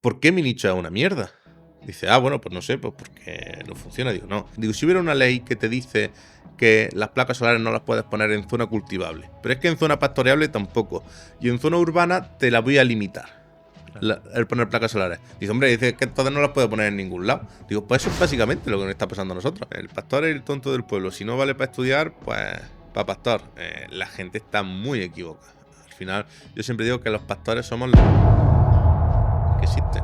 ¿por qué mi nicho es una mierda? Dice, bueno, pues no sé, pues porque no funciona. Digo, no. Digo, si hubiera una ley que te dice que las placas solares no las puedes poner en zona cultivable, pero es que en zona pastoreable tampoco, y en zona urbana te la voy a limitar, el poner placas solares. Dice, hombre, dice que entonces no las puedo poner en ningún lado. Digo, pues eso es básicamente lo que nos está pasando a nosotros. El pastor es el tonto del pueblo. Si no vale para estudiar, pues para pastor. La gente está muy equivocada. Al final, yo siempre digo que los pastores somos los que existen.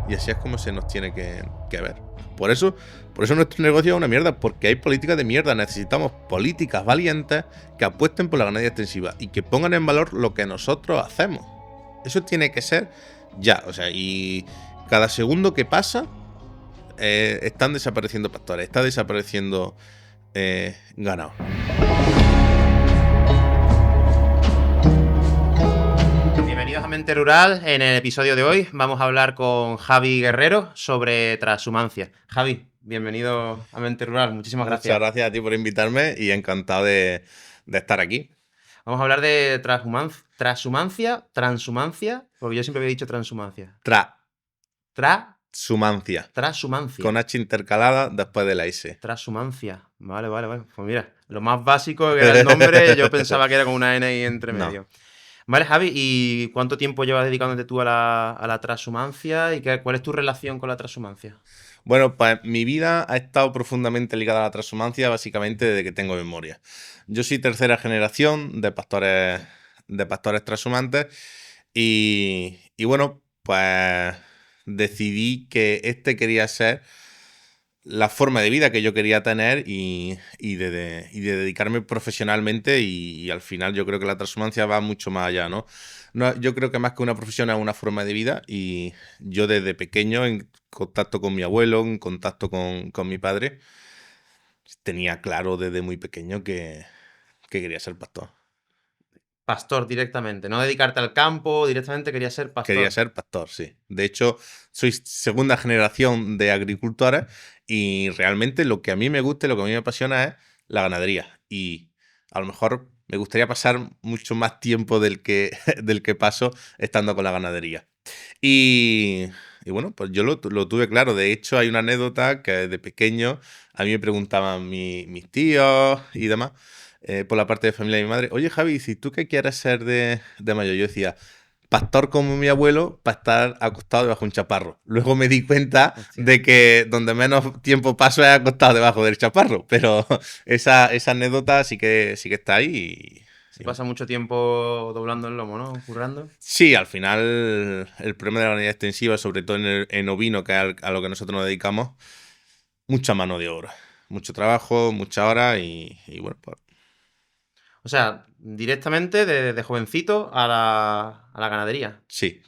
Y así es como se nos tiene que ver. Por eso nuestro negocio es una mierda, porque hay políticas de mierda. Necesitamos políticas valientes que apuesten por la ganadería extensiva y que pongan en valor lo que nosotros hacemos. Eso tiene que ser ya, o sea, y cada segundo que pasa están desapareciendo pastores, está desapareciendo ganado. Bienvenidos a Mente Rural. En el episodio de hoy vamos a hablar con Javi Guerrero sobre transhumancia. Javi, bienvenido a Mente Rural. Muchísimas gracias. Muchas gracias a ti por invitarme y encantado de estar aquí. Vamos a hablar de transhumancia, porque yo siempre había dicho transhumancia. Transhumancia. Transhumancia. Con H intercalada después de la S. Transhumancia. Vale. Pues mira, lo más básico que era el nombre, yo pensaba que era con una N ahí entre medio. No. Vale, Javi, ¿y cuánto tiempo llevas dedicándote tú a la transhumancia? ¿Y cuál es tu relación con la transhumancia? Bueno, pues mi vida ha estado profundamente ligada a la transhumancia básicamente desde que tengo memoria. Yo soy tercera generación de pastores transhumantes y bueno, pues decidí que quería ser la forma de vida que yo quería tener y de dedicarme profesionalmente y al final yo creo que la transhumancia va mucho más allá, ¿no? Yo creo que más que una profesión es una forma de vida y yo desde pequeño, en contacto con mi abuelo, en contacto con mi padre, tenía claro desde muy pequeño que quería ser pastor. Pastor directamente, no dedicarte al campo, directamente quería ser pastor. Quería ser pastor, sí. De hecho, soy segunda generación de agricultores y realmente lo que a mí me gusta y lo que a mí me apasiona es la ganadería. Y a lo mejor me gustaría pasar mucho más tiempo del que paso estando con la ganadería. Y bueno, pues yo lo tuve claro. De hecho, hay una anécdota que de pequeño a mí me preguntaban mis tíos y demás, por la parte de familia de mi madre, oye Javi, ¿y tú qué quieres ser de mayor? Yo decía, pastor como mi abuelo, para estar acostado debajo de un chaparro. Luego me di cuenta de que donde menos tiempo paso es acostado debajo del chaparro, pero esa anécdota sí que está ahí. Se pasa mucho tiempo doblando el lomo, ¿no? Currando. Sí, al final el problema de la ganadería extensiva, sobre todo en ovino, que es a lo que nosotros nos dedicamos, mucha mano de obra, mucho trabajo, mucha hora y bueno, pues... O sea, directamente de jovencito a la ganadería. Sí,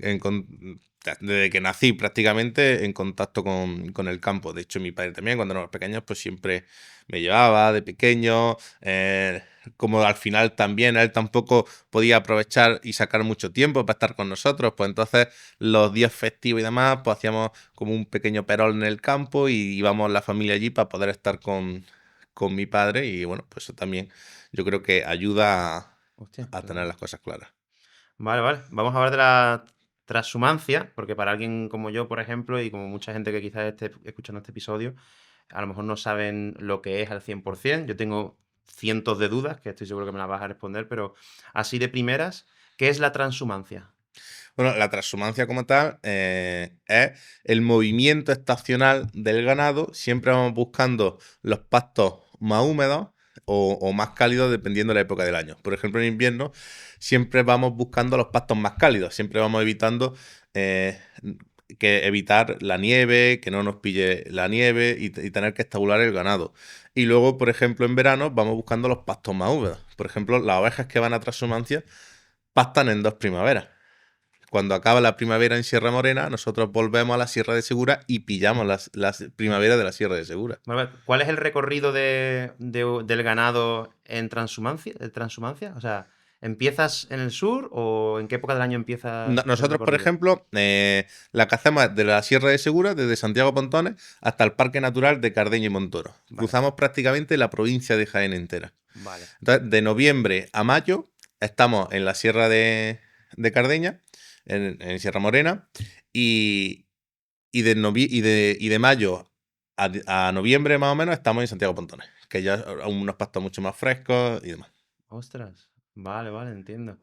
desde que nací prácticamente en contacto con el campo. De hecho, mi padre también, cuando éramos pequeños, pues siempre me llevaba de pequeño. Como al final también él tampoco podía aprovechar y sacar mucho tiempo para estar con nosotros, pues entonces los días festivos y demás, pues hacíamos como un pequeño perol en el campo y íbamos la familia allí para poder estar con mi padre. Y bueno, pues eso también yo creo que ayuda a tener las cosas claras. Vale. Vamos a hablar de la transhumancia, porque para alguien como yo, por ejemplo, y como mucha gente que quizás esté escuchando este episodio, a lo mejor no saben lo que es al 100%. Yo tengo cientos de dudas, que estoy seguro que me las vas a responder, pero así de primeras, ¿qué es la transhumancia? Bueno, la transhumancia como tal es el movimiento estacional del ganado. Siempre vamos buscando los pastos más húmedos o más cálidos dependiendo de la época del año. Por ejemplo, en invierno siempre vamos buscando los pastos más cálidos. Siempre vamos evitando evitar la nieve, que no nos pille la nieve y tener que estabular el ganado. Y luego, por ejemplo, en verano vamos buscando los pastos más húmedos. Por ejemplo, las ovejas que van a transhumancia pastan en 2 primaveras. Cuando acaba la primavera en Sierra Morena, nosotros volvemos a la Sierra de Segura y pillamos las primaveras de la Sierra de Segura. ¿Cuál es el recorrido del ganado en transhumancia? O sea, ¿empiezas en el sur o en qué época del año empiezas? Nosotros, por ejemplo, la que hacemos es de la Sierra de Segura, desde Santiago Pontones hasta el Parque Natural de Cardeña y Montoro. Vale. Cruzamos prácticamente la provincia de Jaén entera. Vale. Entonces, de noviembre a mayo estamos en la Sierra de Cardeña, en Sierra Morena, Y, y de mayo a noviembre más o menos estamos en Santiago Pontones, que ya aún unos pastos mucho más frescos y demás. Ostras. Vale, vale, entiendo.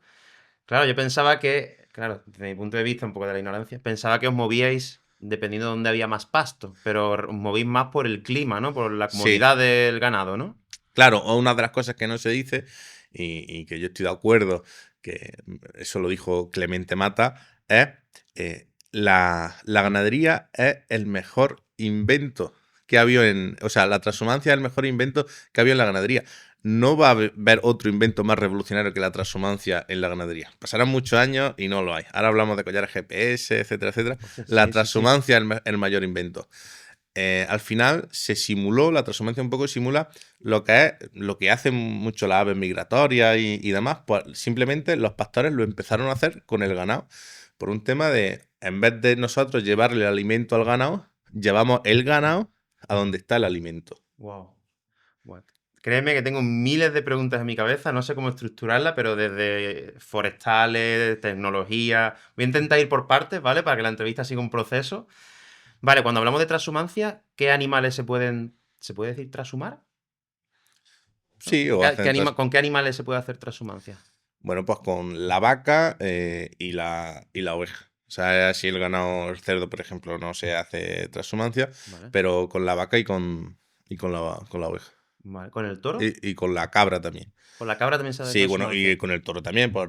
Claro, yo pensaba que, claro, desde mi punto de vista, un poco de la ignorancia, pensaba que os movíais dependiendo de dónde había más pasto, pero os movís más por el clima, ¿no? Por la Sí, comodidad del ganado, ¿no? claro, una de las cosas que no se dice y que yo estoy de acuerdo, que eso lo dijo Clemente Mata, es la ganadería es el mejor invento que ha habido o sea, la transhumancia es el mejor invento que ha habido en la ganadería. No va a haber otro invento más revolucionario que la transhumancia en la ganadería. Pasarán muchos años y no lo hay. Ahora hablamos de collares GPS, etcétera, etcétera. Ostras, La sí, sí, sí. transhumancia es el mayor invento. Al final se simuló, la transhumancia un poco simula lo que hacen mucho las aves migratorias y demás, pues simplemente los pastores lo empezaron a hacer con el ganado, por un tema de, en vez de nosotros llevarle el alimento al ganado, llevamos el ganado a donde está el alimento. Wow. Bueno, créeme que tengo miles de preguntas en mi cabeza, no sé cómo estructurarlas, pero desde forestales, tecnología. Voy a intentar ir por partes, ¿vale? Para que la entrevista siga un proceso. Vale, cuando hablamos de transhumancia, ¿qué animales se pueden. ¿Se puede decir transhumar? ¿No? Sí, o hacen ¿Con qué animales se puede hacer transhumancia? bueno, pues con la vaca y la oveja. O sea, así el ganado, el cerdo, por ejemplo, no se hace transhumancia, Vale, pero con la vaca y con la oveja. vale. ¿Con el toro? Y con la cabra también. ¿Con la cabra también se hace Sí, bueno, y transhumancia? con el toro también. Pues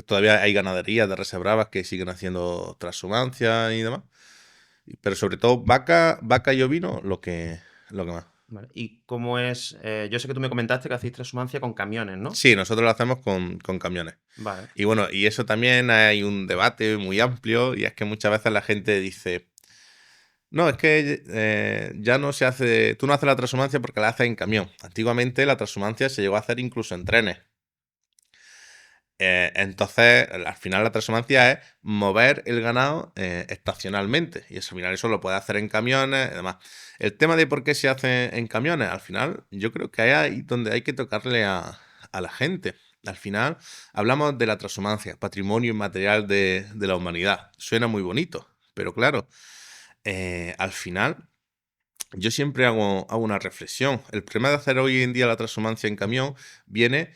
todavía hay ganaderías de reses bravas que siguen haciendo transhumancia y demás. Pero sobre todo vaca y ovino, lo que más. Vale. ¿Y cómo es? Yo sé que tú me comentaste que hacéis transhumancia con camiones, ¿no? Sí, nosotros lo hacemos con camiones. Vale. Y bueno, y eso también hay un debate muy amplio, y es que muchas veces la gente dice, no, es que ya no se hace, tú no haces la transhumancia porque la haces en camión. Antiguamente la transhumancia se llegó a hacer incluso en trenes. Entonces, al final la transhumancia es mover el ganado estacionalmente. Y eso, al final eso lo puede hacer en camiones y demás. El tema de por qué se hace en camiones, al final, yo creo que es ahí donde hay que tocarle a la gente. Al final, hablamos de la transhumancia, patrimonio inmaterial de la humanidad. Suena muy bonito, pero claro, al final yo siempre hago una reflexión. El problema de hacer hoy en día la transhumancia en camión viene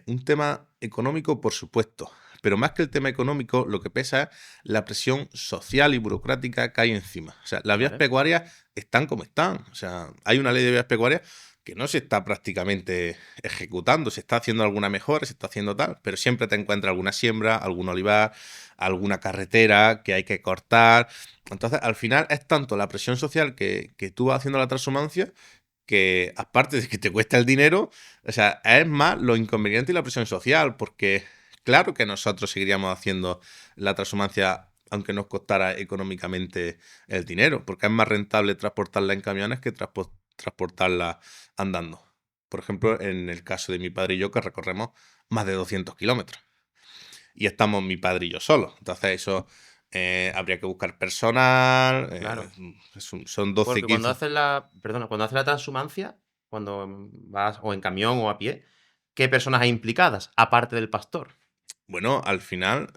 un tema económico, por supuesto, pero más que el tema económico, lo que pesa es la presión social y burocrática que hay encima. O sea, las vías Vale. pecuarias están como están. O sea, hay una ley de vías pecuarias que no se está prácticamente ejecutando, se está haciendo alguna mejora, se está haciendo tal, pero siempre te encuentras alguna siembra, algún olivar, alguna carretera que hay que cortar. Entonces, al final es tanto la presión social que tú vas haciendo la transhumancia, que aparte de que te cuesta el dinero, o sea, es más lo inconveniente y la presión social, porque claro que nosotros seguiríamos haciendo la transhumancia aunque nos costara económicamente el dinero, porque es más rentable transportarla en camiones que transportarla andando. Por ejemplo, en el caso de mi padre y yo, que recorremos más de 200 kilómetros. Y estamos mi padre y yo solos. Entonces eso habría que buscar personal. Claro. Son 12, Porque cuando 15. haces la. Perdona, cuando haces la transhumancia, cuando vas o en camión o a pie, ¿qué personas hay implicadas? Aparte del pastor. Bueno, al final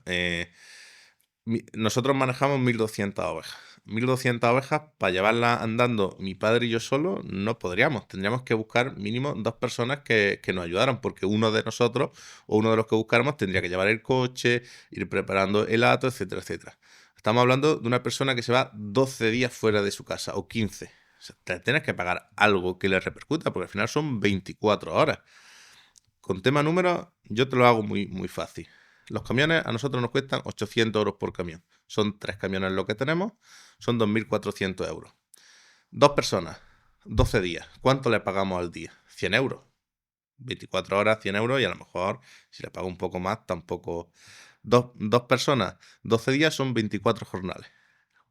nosotros manejamos 1.200 ovejas. 1.200 ovejas para llevarlas andando mi padre y yo solo no podríamos. Tendríamos que buscar mínimo dos personas que nos ayudaran, porque uno de nosotros o uno de los que buscáramos tendría que llevar el coche, ir preparando el hato, etcétera, etcétera. Estamos hablando de una persona que se va 12 días fuera de su casa o 15. O sea, tienes que pagar algo que le repercuta, porque al final son 24 horas. Con tema números, yo te lo hago muy, muy fácil. Los camiones a nosotros nos cuestan 800 euros por camión. Son 3 camiones lo que tenemos, son 2.400 euros. Dos personas, 12 días. ¿Cuánto le pagamos al día? 100 euros. 24 horas, 100 euros, y a lo mejor si le pago un poco más, tampoco. Dos personas, 12 días son 24 jornales.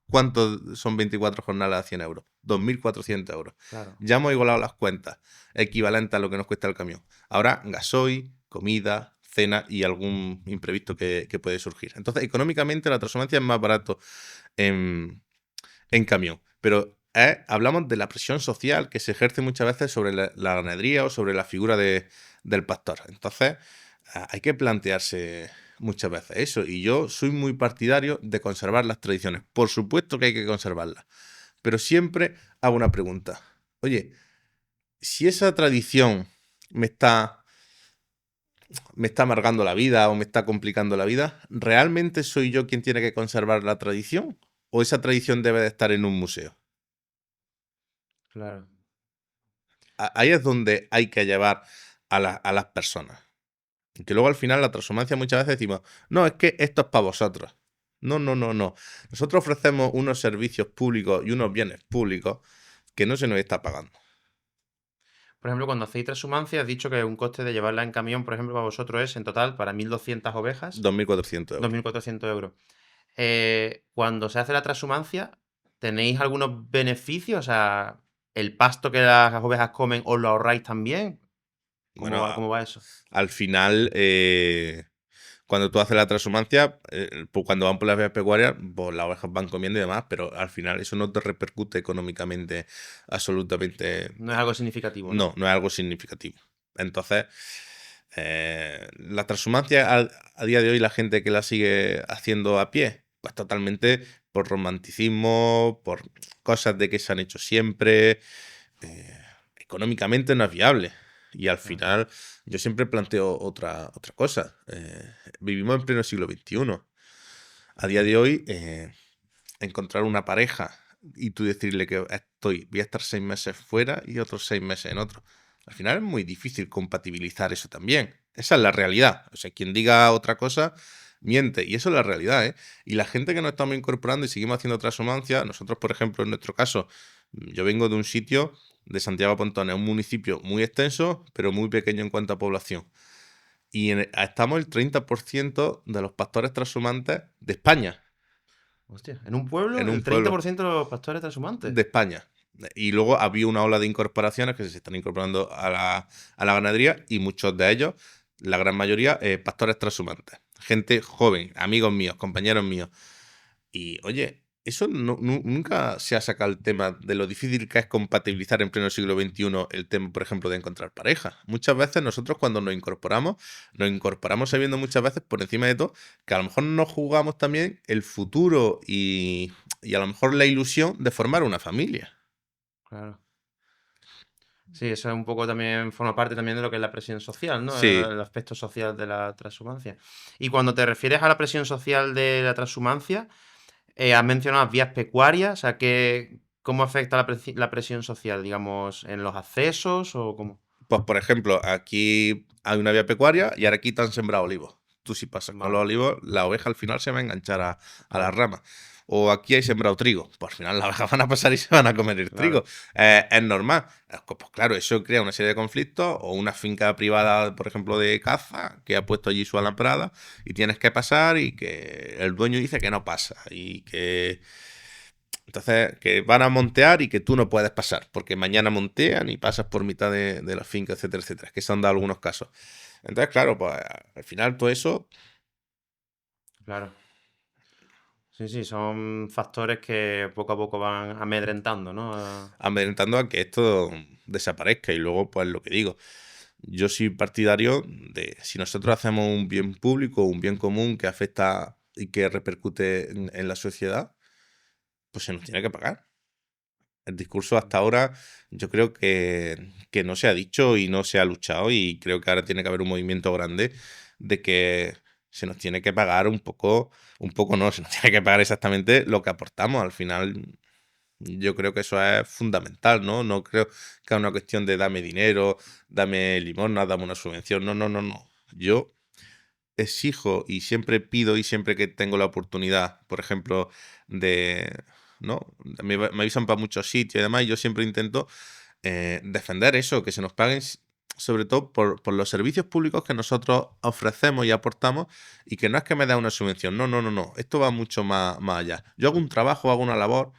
¿Cuánto son 24 jornadas a 100 euros? 2.400 euros. Claro. Ya hemos igualado las cuentas, equivalente a lo que nos cuesta el camión. Ahora, gasoil, comida, cena y algún imprevisto que puede surgir. Entonces, económicamente la transhumancia es más barato en camión. Pero hablamos de la presión social que se ejerce muchas veces sobre la ganadería o sobre la figura del pastor. Entonces, hay que plantearse muchas veces eso. Y yo soy muy partidario de conservar las tradiciones. Por supuesto que hay que conservarlas. Pero siempre hago una pregunta. Oye, si esa tradición me está, me está amargando la vida o me está complicando la vida, ¿realmente soy yo quien tiene que conservar la tradición? ¿O esa tradición debe de estar en un museo? Claro. Ahí es donde hay que llevar a las personas. Que luego al final la transhumancia muchas veces decimos, no, es que esto es para vosotros. No, no, no, no. Nosotros ofrecemos unos servicios públicos y unos bienes públicos que no se nos está pagando. Por ejemplo, cuando hacéis transhumancia, has dicho que un coste de llevarla en camión, por ejemplo, para vosotros es en total para 1.200 ovejas, 2.400 euros. 2.400 euros. Cuando se hace la transhumancia, ¿tenéis algunos beneficios? O sea, ¿el pasto que las ovejas comen os lo ahorráis también? Bueno, Cómo va eso? al final, cuando tú haces la transhumancia, pues cuando van por las vías pecuarias, pues las ovejas van comiendo y demás, pero al final eso no te repercute económicamente absolutamente. No es algo significativo, ¿no? No, no es algo significativo. Entonces, la transhumancia a día de hoy, la gente que la sigue haciendo a pie, pues totalmente por romanticismo, por cosas de que se han hecho siempre. Económicamente no es viable. Y al Claro. final, yo siempre planteo otra cosa. Vivimos en pleno siglo XXI. A día de hoy, encontrar una pareja y tú decirle que voy a estar 6 meses fuera y otros 6 meses en otro. Al final es muy difícil compatibilizar eso también. Esa es la realidad. O sea, quien diga otra cosa, miente. Y eso es la realidad, ¿eh? Y la gente que nos estamos incorporando y seguimos haciendo transhumancia, nosotros, por ejemplo, en nuestro caso, yo vengo de un sitio de Santiago Pontones, un municipio muy extenso, pero muy pequeño en cuanto a población. Y estamos el 30% de los pastores transhumantes de España, Hostia, en un pueblo, en un el pueblo 30% de los pastores transhumantes. de España. Y luego había una ola de incorporaciones que se están incorporando a la ganadería y muchos de ellos, la gran mayoría, pastores transhumantes. Gente joven, amigos míos, compañeros míos. Y oye, eso nunca se ha sacado el tema de lo difícil que es compatibilizar en pleno siglo XXI el tema, por ejemplo, de encontrar pareja. Muchas veces nosotros cuando nos incorporamos sabiendo muchas veces por encima de todo que a lo mejor nos jugamos también el futuro y a lo mejor la ilusión de formar una familia. Claro. Sí, eso es un poco también, forma parte también de lo que es la presión social, ¿no? Sí, El aspecto social de la transhumancia. Y cuando te refieres a la presión social de la transhumancia, has mencionado vías pecuarias, o sea, ¿cómo afecta la presión social, digamos, en los accesos o cómo? pues por ejemplo, aquí hay una vía pecuaria y ahora aquí te han sembrado olivos. Tú si pasas con los Vale, olivos, la oveja al final se va a enganchar a las claro, ramas. O aquí hay sembrado trigo, pues al final las ovejas van a pasar y se van a comer el trigo. claro, Es normal. Pues claro, eso crea una serie de conflictos o una finca privada, por ejemplo, de caza, que ha puesto allí su alambrada y tienes que pasar y que el dueño dice que no pasa y que entonces, que van a montear y que tú no puedes pasar, porque mañana montean y pasas por mitad de la finca, etcétera, etcétera. Es que se han dado algunos casos. Entonces, claro, pues al final todo eso claro. Sí, sí, son factores que poco a poco van amedrentando, ¿no? amedrentando a que esto desaparezca. Y luego, pues lo que digo, yo soy partidario de si nosotros hacemos un bien público, un bien común que afecta y que repercute en la sociedad, pues se nos tiene que pagar. El discurso hasta ahora yo creo que no se ha dicho y no se ha luchado y creo que ahora tiene que haber un movimiento grande de que se nos tiene que pagar un poco no, se nos tiene que pagar exactamente lo que aportamos. Al final yo creo que eso es fundamental, ¿no? No creo que sea una cuestión de dame dinero, dame limosna, dame una subvención. No, no, no, no. Yo exijo y siempre pido y siempre que tengo la oportunidad, por ejemplo, de, ¿no? Me avisan para muchos sitios y demás, y yo siempre intento defender eso, que se nos paguen sobre todo por los servicios públicos que nosotros ofrecemos y aportamos y que no es que me da una subvención, no, no, no, no, esto va mucho más allá. Yo hago un trabajo, hago una labor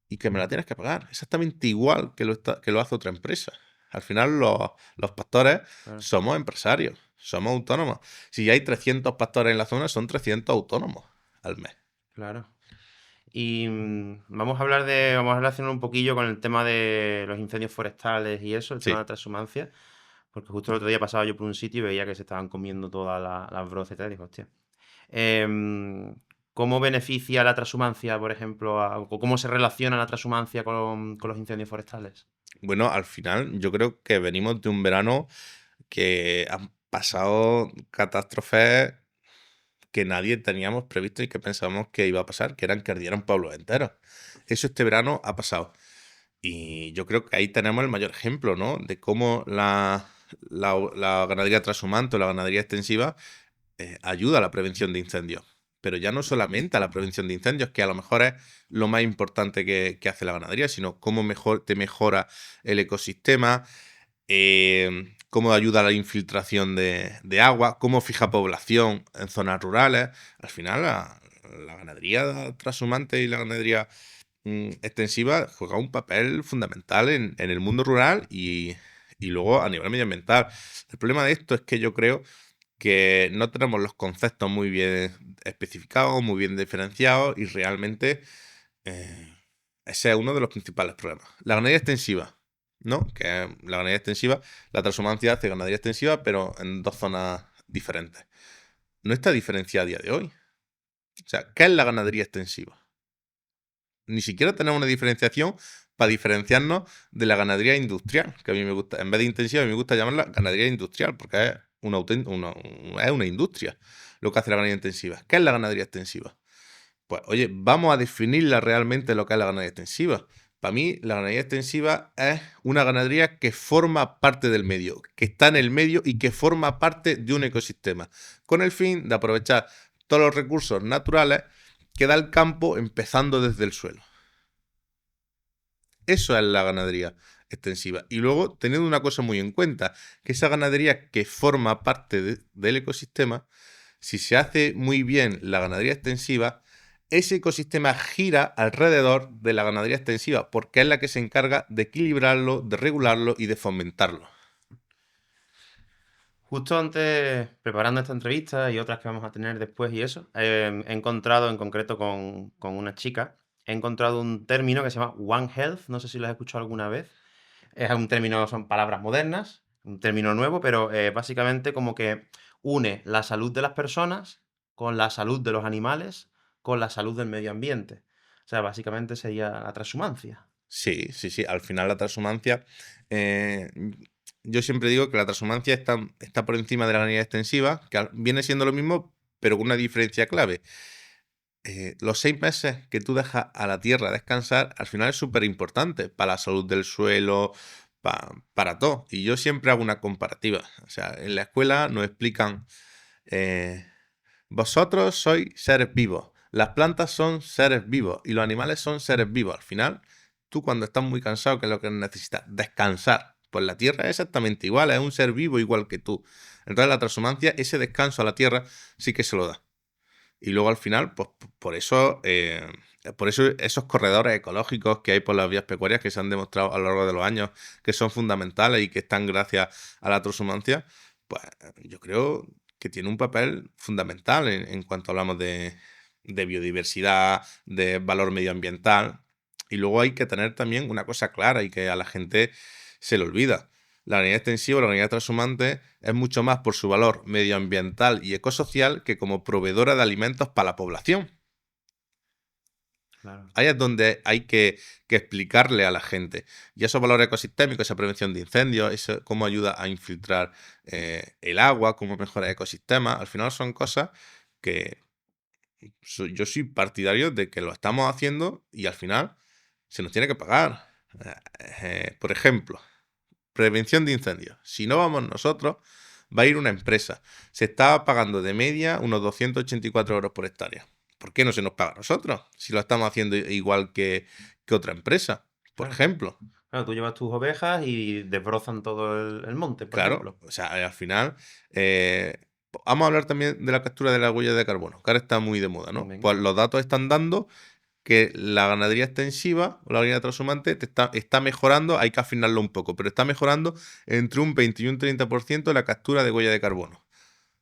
y que me la tienes que pagar, exactamente igual que lo hace otra empresa. Al final los pastores Claro, somos empresarios, somos autónomos. Si hay 300 pastores en la zona, son 300 autónomos al mes. claro. Y vamos a relacionar un poquillo con el tema de los incendios forestales y eso, el tema de Sí, la transhumancia, porque justo el otro día pasaba yo por un sitio y veía que se estaban comiendo todas las brocetas y digo, hostia. ¿Cómo beneficia la transhumancia, por ejemplo, o cómo se relaciona la transhumancia con los incendios forestales? Bueno, al final yo creo que venimos de un verano que han pasado catástrofes que nadie teníamos previsto y que pensábamos que iba a pasar, que eran que ardieran pueblos enteros. Eso este verano ha pasado. Y yo creo que ahí tenemos el mayor ejemplo, ¿no? De cómo la ganadería transhumante o la ganadería extensiva ayuda a la prevención de incendios. Pero ya no solamente a la prevención de incendios, que a lo mejor es lo más importante que hace la ganadería, sino cómo te mejora el ecosistema, cómo ayuda a la infiltración de agua, cómo fija población en zonas rurales. Al final, la ganadería transhumante y la ganadería extensiva juega un papel fundamental en el mundo rural y luego a nivel medioambiental. El problema de esto es que yo creo que no tenemos los conceptos muy bien especificados, muy bien diferenciados y realmente ese es uno de los principales problemas. La ganadería extensiva, ¿no? Que es la ganadería extensiva, la transhumancia hace ganadería extensiva, pero en dos zonas diferentes. No está diferenciada a día de hoy. O sea, ¿qué es la ganadería extensiva? Ni siquiera tenemos una diferenciación para diferenciarnos de la ganadería industrial, que a mí me gusta, en vez de intensiva, a mí me gusta llamarla ganadería industrial, porque es una industria lo que hace la ganadería intensiva. ¿Qué es la ganadería extensiva? Pues, oye, vamos a definirla realmente lo que es la ganadería extensiva. Para mí, la ganadería extensiva es una ganadería que forma parte del medio, que está en el medio y que forma parte de un ecosistema, con el fin de aprovechar todos los recursos naturales que da el campo empezando desde el suelo. Eso es la ganadería extensiva. Y luego, teniendo una cosa muy en cuenta, que esa ganadería que forma parte del ecosistema, si se hace muy bien la ganadería extensiva, ese ecosistema gira alrededor de la ganadería extensiva, porque es la que se encarga de equilibrarlo, de regularlo y de fomentarlo. Justo antes, preparando esta entrevista y otras que vamos a tener después y eso, he encontrado en concreto con una chica, he encontrado un término que se llama One Health, no sé si lo has escuchado alguna vez. Es un término, son palabras modernas, un término nuevo, pero básicamente como que une la salud de las personas con la salud de los animales, con la salud del medio ambiente. O sea, básicamente sería la transhumancia. Sí, sí, sí. Al final la transhumancia, eh, yo siempre digo que la transhumancia está por encima de la ganadería extensiva, que viene siendo lo mismo, pero con una diferencia clave. Los 6 meses que tú dejas a la tierra descansar, al final es súper importante para la salud del suelo, para todo. Y yo siempre hago una comparativa. O sea, en la escuela nos explican, eh, vosotros sois seres vivos, las plantas son seres vivos y los animales son seres vivos. Al final, tú cuando estás muy cansado, ¿qué es lo que necesitas? Descansar. Pues la tierra es exactamente igual, es un ser vivo igual que tú. Entonces la transhumancia, ese descanso a la tierra sí que se lo da. Y luego al final, pues por eso esos corredores ecológicos que hay por las vías pecuarias que se han demostrado a lo largo de los años que son fundamentales y que están gracias a la transhumancia, pues yo creo que tiene un papel fundamental en cuanto hablamos de biodiversidad, de valor medioambiental. Y luego hay que tener también una cosa clara y que a la gente se le olvida. La ganadería extensiva o la ganadería transhumante es mucho más por su valor medioambiental y ecosocial que como proveedora de alimentos para la población. Claro. Ahí es donde hay que explicarle a la gente. Y esos valores ecosistémicos, esa prevención de incendios, eso, cómo ayuda a infiltrar el agua, cómo mejora el ecosistema, al final son cosas que yo soy partidario de que lo estamos haciendo y al final se nos tiene que pagar. Por ejemplo, prevención de incendios. Si no vamos nosotros, va a ir una empresa. Se está pagando de media unos 284 euros por hectárea. ¿Por qué no se nos paga a nosotros? Si lo estamos haciendo igual que otra empresa, por Claro. ejemplo. Claro, tú llevas tus ovejas y desbrozan todo el monte, por Claro, ejemplo. o sea, al final... vamos a hablar también de la captura de la huella de carbono, que ahora está muy de moda, ¿no? Venga. Pues los datos están dando que la ganadería extensiva o la ganadería transhumante está mejorando, hay que afinarlo un poco, pero está mejorando entre un 20 y un 30% la captura de huella de carbono.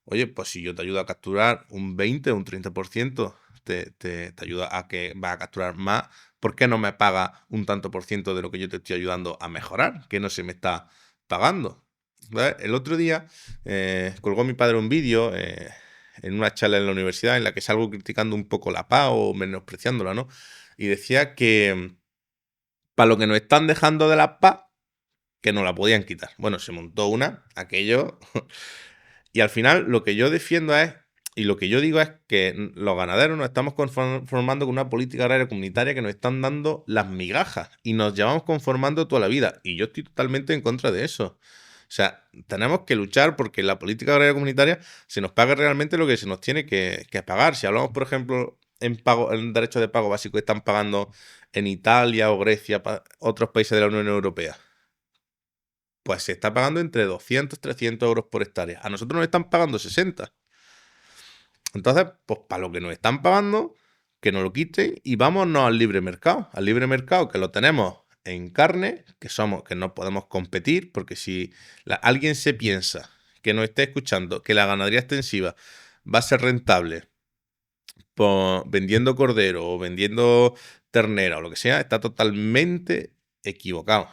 Oye, pues si yo te ayudo a capturar un 20 o un 30%, te ayuda a que vas a capturar más, ¿por qué no me paga un tanto por ciento de lo que yo te estoy ayudando a mejorar? Que no se me está pagando. ¿Vale? El otro día colgó mi padre un vídeo en una charla en la universidad en la que salgo criticando un poco la paz o menospreciándola, ¿no? Y decía que para lo que nos están dejando de la paz, que nos la podían quitar. Bueno, se montó aquello. Y al final lo que yo defiendo es, y lo que yo digo es que los ganaderos nos estamos conformando con una política agraria comunitaria que nos están dando las migajas y nos llevamos conformando toda la vida. Y yo estoy totalmente en contra de eso. O sea, tenemos que luchar porque la política agraria comunitaria se nos pague realmente lo que se nos tiene que pagar. Si hablamos, por ejemplo, en derechos de pago básico que están pagando en Italia o Grecia, otros países de la Unión Europea, pues se está pagando entre 200 y 300 euros por hectárea. A nosotros nos están pagando 60. Entonces, pues para lo que nos están pagando, que nos lo quiten y vámonos al libre mercado. Al libre mercado que lo tenemos en carne, que no podemos competir, porque si alguien se piensa que nos esté escuchando que la ganadería extensiva va a ser rentable vendiendo cordero o vendiendo ternera o lo que sea, está totalmente equivocado.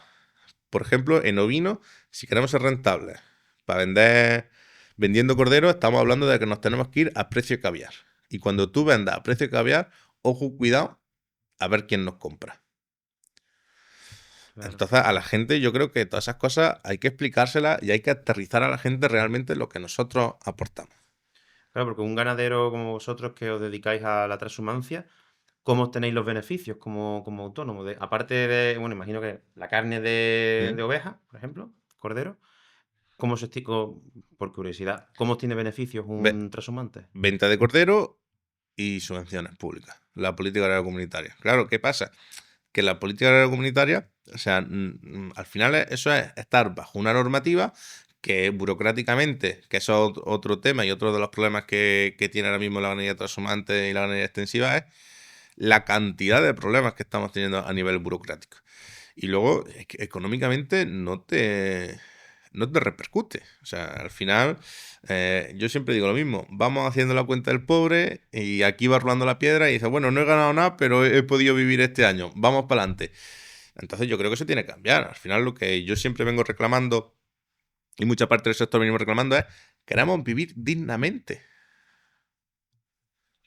Por ejemplo, en ovino, si queremos ser rentables para vendiendo cordero, estamos hablando de que nos tenemos que ir a precio de caviar. Y cuando tú vendas a precio de caviar, ojo, cuidado, a ver quién nos compra. Claro. Entonces, a la gente yo creo que todas esas cosas hay que explicárselas y hay que aterrizar a la gente realmente lo que nosotros aportamos. Claro, porque un ganadero como vosotros que os dedicáis a la transhumancia, ¿cómo obtenéis los beneficios como autónomo? Aparte de, bueno, imagino que la carne de ¿Mm? oveja, por ejemplo, cordero, ¿cómo se por curiosidad, cómo tiene beneficios Ve- un transhumante? Venta de cordero y subvenciones públicas. La política agraria comunitaria. Claro, ¿qué pasa? Que la política agraria comunitaria, o sea, al final eso es estar bajo una normativa que burocráticamente, que eso es otro tema y otro de los problemas que tiene ahora mismo la ganadería transhumante y la ganadería extensiva es la cantidad de problemas que estamos teniendo a nivel burocrático. Y luego, es que económicamente no te repercute. O sea, al final, yo siempre digo lo mismo. Vamos haciendo la cuenta del pobre y aquí va rolando la piedra y dice, bueno, no he ganado nada, pero he podido vivir este año. Vamos para adelante. Entonces yo creo que eso tiene que cambiar. Al final lo que yo siempre vengo reclamando y mucha parte del sector venimos reclamando es queremos vivir dignamente.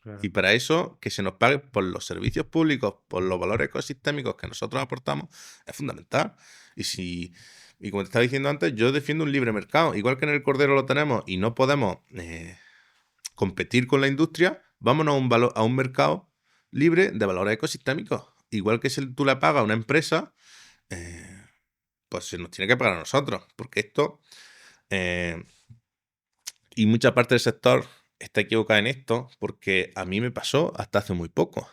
Claro. Y para eso, que se nos pague por los servicios públicos, por los valores ecosistémicos que nosotros aportamos, es fundamental. Y como te estaba diciendo antes, yo defiendo un libre mercado. Igual que en el cordero lo tenemos y no podemos competir con la industria, vámonos a un mercado libre de valores ecosistémicos. Igual que si tú le pagas a una empresa, pues se nos tiene que pagar a nosotros. Porque esto, eh, y mucha parte del sector está equivocada en esto, porque a mí me pasó hasta hace muy poco.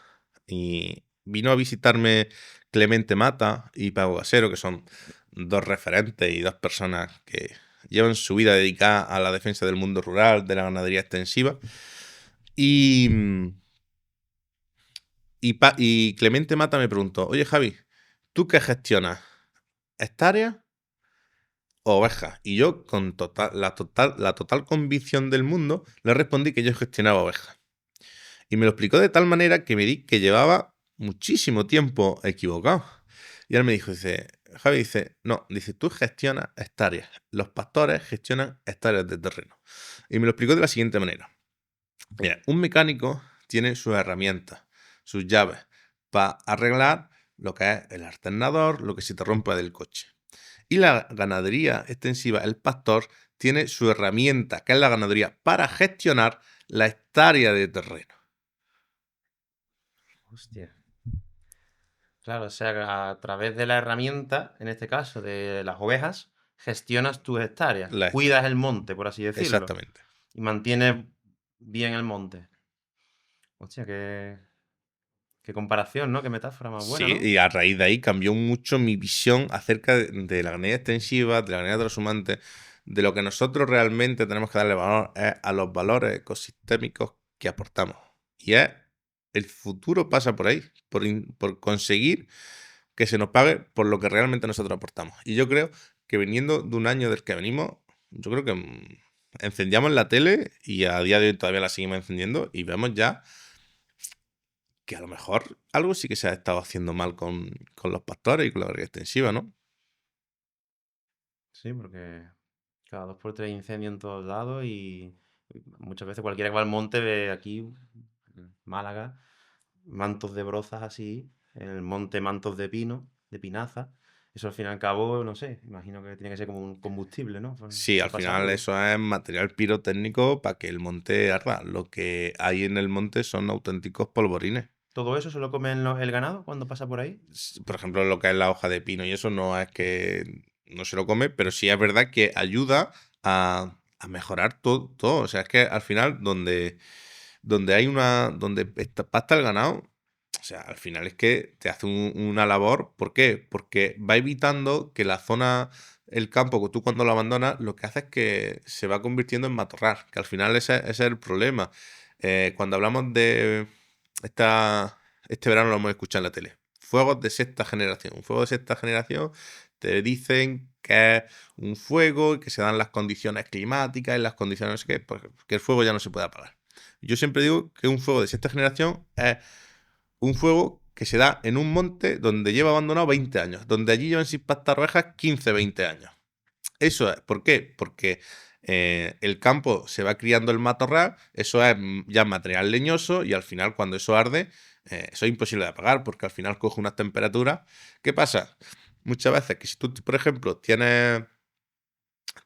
Y vino a visitarme Clemente Mata y Pago Gasero, que son dos referentes y dos personas que llevan su vida dedicada a la defensa del mundo rural, de la ganadería extensiva. Y Clemente Mata me preguntó, oye Javi, ¿tú qué gestionas? ¿Hectáreas o ovejas? Y yo, con la total convicción del mundo, le respondí que yo gestionaba ovejas. Y me lo explicó de tal manera que me di que llevaba muchísimo tiempo equivocado. Y él me dijo, dice, Javi, dice, no, dice, tú gestionas hectáreas. Los pastores gestionan hectáreas de terreno. Y me lo explicó de la siguiente manera. Mira, un mecánico tiene sus herramientas, sus llaves, para arreglar lo que es el alternador, lo que se te rompe del coche. Y la ganadería extensiva, el pastor, tiene su herramienta, que es la ganadería, para gestionar la hectárea de terreno. Hostia. Claro, o sea, que a través de la herramienta, en este caso de las ovejas, gestionas tus hectáreas, La cuidas el monte, por así decirlo, Exactamente. y mantienes bien el monte. Hostia, qué comparación, ¿no? Qué metáfora más buena, Sí, ¿no? y a raíz de ahí cambió mucho mi visión acerca de la ganadería extensiva, de la ganadería transhumante, de lo que nosotros realmente tenemos que darle valor es a los valores ecosistémicos que aportamos. Y el futuro pasa por ahí, por conseguir que se nos pague por lo que realmente nosotros aportamos. Y yo creo que viniendo de un año del que venimos, yo creo que encendíamos la tele y a día de hoy todavía la seguimos encendiendo y vemos ya que a lo mejor algo sí que se ha estado haciendo mal con los pastores y con la ganadería extensiva, ¿no? Sí, porque cada 2 por 3 incendios en todos lados y Muchas veces cualquiera que va al monte ve aquí, Málaga, mantos de brozas así, en el monte mantos de pino, de pinaza. Eso al fin y al cabo, no sé, imagino que tiene que ser como un combustible, ¿no? Sí, al Si pasa final algo. eso es material pirotécnico para que el monte arda. Lo que hay en el monte son auténticos polvorines. ¿Todo eso se lo comen el ganado cuando pasa por ahí? Por ejemplo, lo que es la hoja de pino y eso no es que no se lo come, pero sí es verdad que ayuda a mejorar todo. O sea, es que al final donde hay pasta el ganado, o sea, al final es que te hace una labor. ¿Por qué? Porque va evitando que la zona, el campo, que tú cuando lo abandonas, lo que hace es que se va convirtiendo en matorral, que al final ese es el problema. Cuando hablamos de este verano lo hemos escuchado en la tele. Fuegos de sexta generación. Un fuego de sexta generación te dicen que es un fuego y que se dan las condiciones climáticas y las condiciones no sé qué, pues que el fuego ya no se puede apagar. Yo siempre digo que un fuego de sexta generación es un fuego que se da en un monte donde lleva abandonado 20 años, donde allí llevan sin pastar ovejas 15, 20 años. Eso es, ¿por qué? Porque el campo se va criando el matorral, eso es ya material leñoso y al final cuando eso arde, eso es imposible de apagar porque al final coge unas temperaturas. ¿Qué pasa? Muchas veces que si tú, por ejemplo, tienes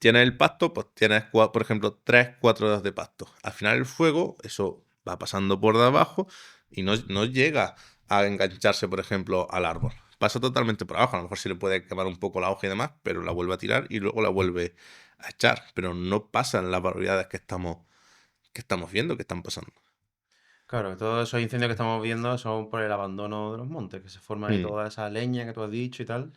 el pasto, pues tienes, por ejemplo, 3, 4 horas de pasto. Al final el fuego, eso va pasando por debajo y no llega a engancharse, por ejemplo, al árbol. Pasa totalmente por abajo. A lo mejor se le puede quemar un poco la hoja y demás, pero la vuelve a tirar y luego la vuelve a echar. Pero no pasan las barbaridades que estamos viendo que están pasando. Claro, todos esos incendios que estamos viendo son por el abandono de los montes, que se forma ahí Mm. toda esa leña que tú has dicho y tal.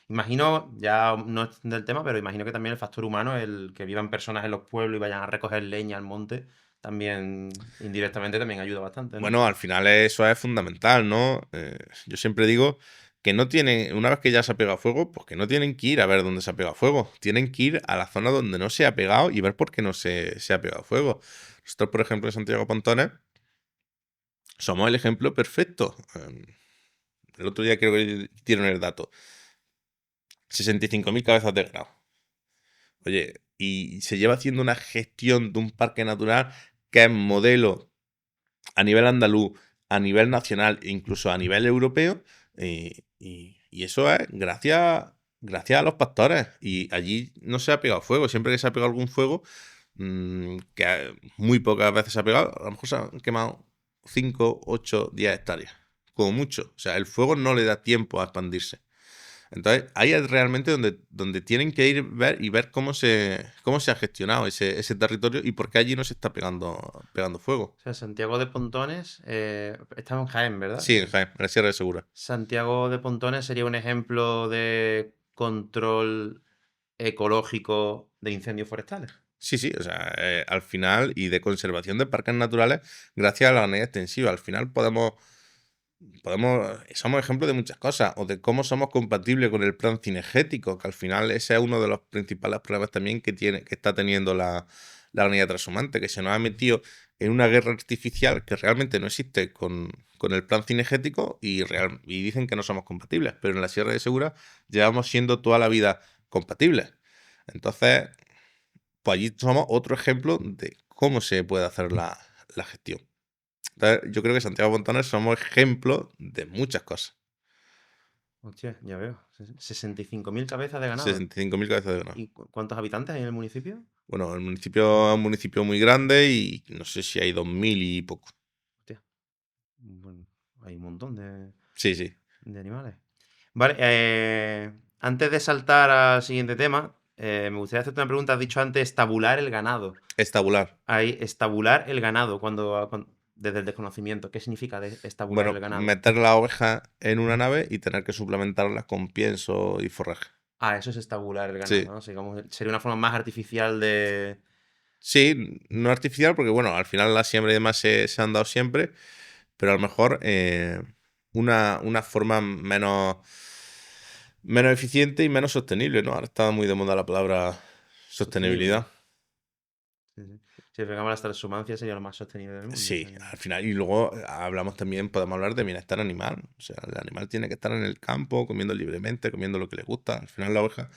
Imagino, ya no es del tema, pero imagino que también el factor humano, el que vivan personas en los pueblos y vayan a recoger leña al monte, también indirectamente también ayuda bastante, ¿no? Bueno, al final eso es fundamental, ¿no? Yo siempre digo que no tienen, una vez que ya se ha pegado fuego, pues que no tienen que ir a ver dónde se ha pegado fuego. Tienen que ir a la zona donde no se ha pegado y ver por qué no se ha pegado fuego. Nosotros, por ejemplo, en Santiago Pontones, somos el ejemplo perfecto. El otro día creo que dieron el dato. 65.000 cabezas de ganado. Oye, y se lleva haciendo una gestión de un parque natural que es modelo a nivel andaluz, a nivel nacional e incluso a nivel europeo. Y eso es gracias a los pastores. Y allí no se ha pegado fuego. Siempre que se ha pegado algún fuego, que muy pocas veces se ha pegado, a lo mejor se han quemado 5, 8, 10 hectáreas. Como mucho. O sea, el fuego no le da tiempo a expandirse. Entonces, ahí es realmente donde tienen que ir ver cómo se ha gestionado ese territorio y por qué allí no se está pegando fuego. O sea, Santiago de Pontones, está en Jaén, ¿verdad? Sí, en Jaén, en la Sierra de Segura. Santiago de Pontones sería un ejemplo de control ecológico de incendios forestales. Sí, sí, o sea, al final, y de conservación de parques naturales, gracias a la ganadería extensiva. Al final somos ejemplo de muchas cosas, o de cómo somos compatibles con el plan cinegético, que al final ese es uno de los principales problemas también que está teniendo la ganadería transhumante, que se nos ha metido en una guerra artificial que realmente no existe con el plan cinegético y dicen que no somos compatibles, pero en la Sierra de Segura llevamos siendo toda la vida compatibles. Entonces, pues allí somos otro ejemplo de cómo se puede hacer la gestión. Entonces, yo creo que Santiago Montaner somos ejemplo de muchas cosas. Hostia, ya veo. 65.000 cabezas de ganado. 65.000 cabezas de ganado. ¿Y cuántos habitantes hay en el municipio? Bueno, el municipio es un municipio muy grande y no sé si hay 2.000 y poco. Hostia, bueno, hay un montón Sí, sí. de animales. Vale, antes de saltar al siguiente tema, me gustaría hacerte una pregunta. Has dicho antes estabular el ganado. Estabular. Hay estabular el ganado desde el desconocimiento. ¿Qué significa estabular el Bueno, ganado? meter la oveja en una nave y tener que suplementarla con pienso y forraje. Ah, eso es estabular el ganado, Sí. ¿no? O sea, sería una forma más artificial de... Sí, no artificial porque, bueno, al final la siembra y demás se han dado siempre, pero a lo mejor una forma menos eficiente y menos sostenible, ¿no? Ahora está muy de moda la palabra Sostenible. sostenibilidad. Sí, sí. Si fijamos la transhumancia sería lo más sostenible del mundo. O Sí, sea que- al final. Y luego hablamos también, podemos hablar de bienestar animal. O sea, el animal tiene que estar en el campo, comiendo libremente, comiendo lo que le gusta. Al final la oveja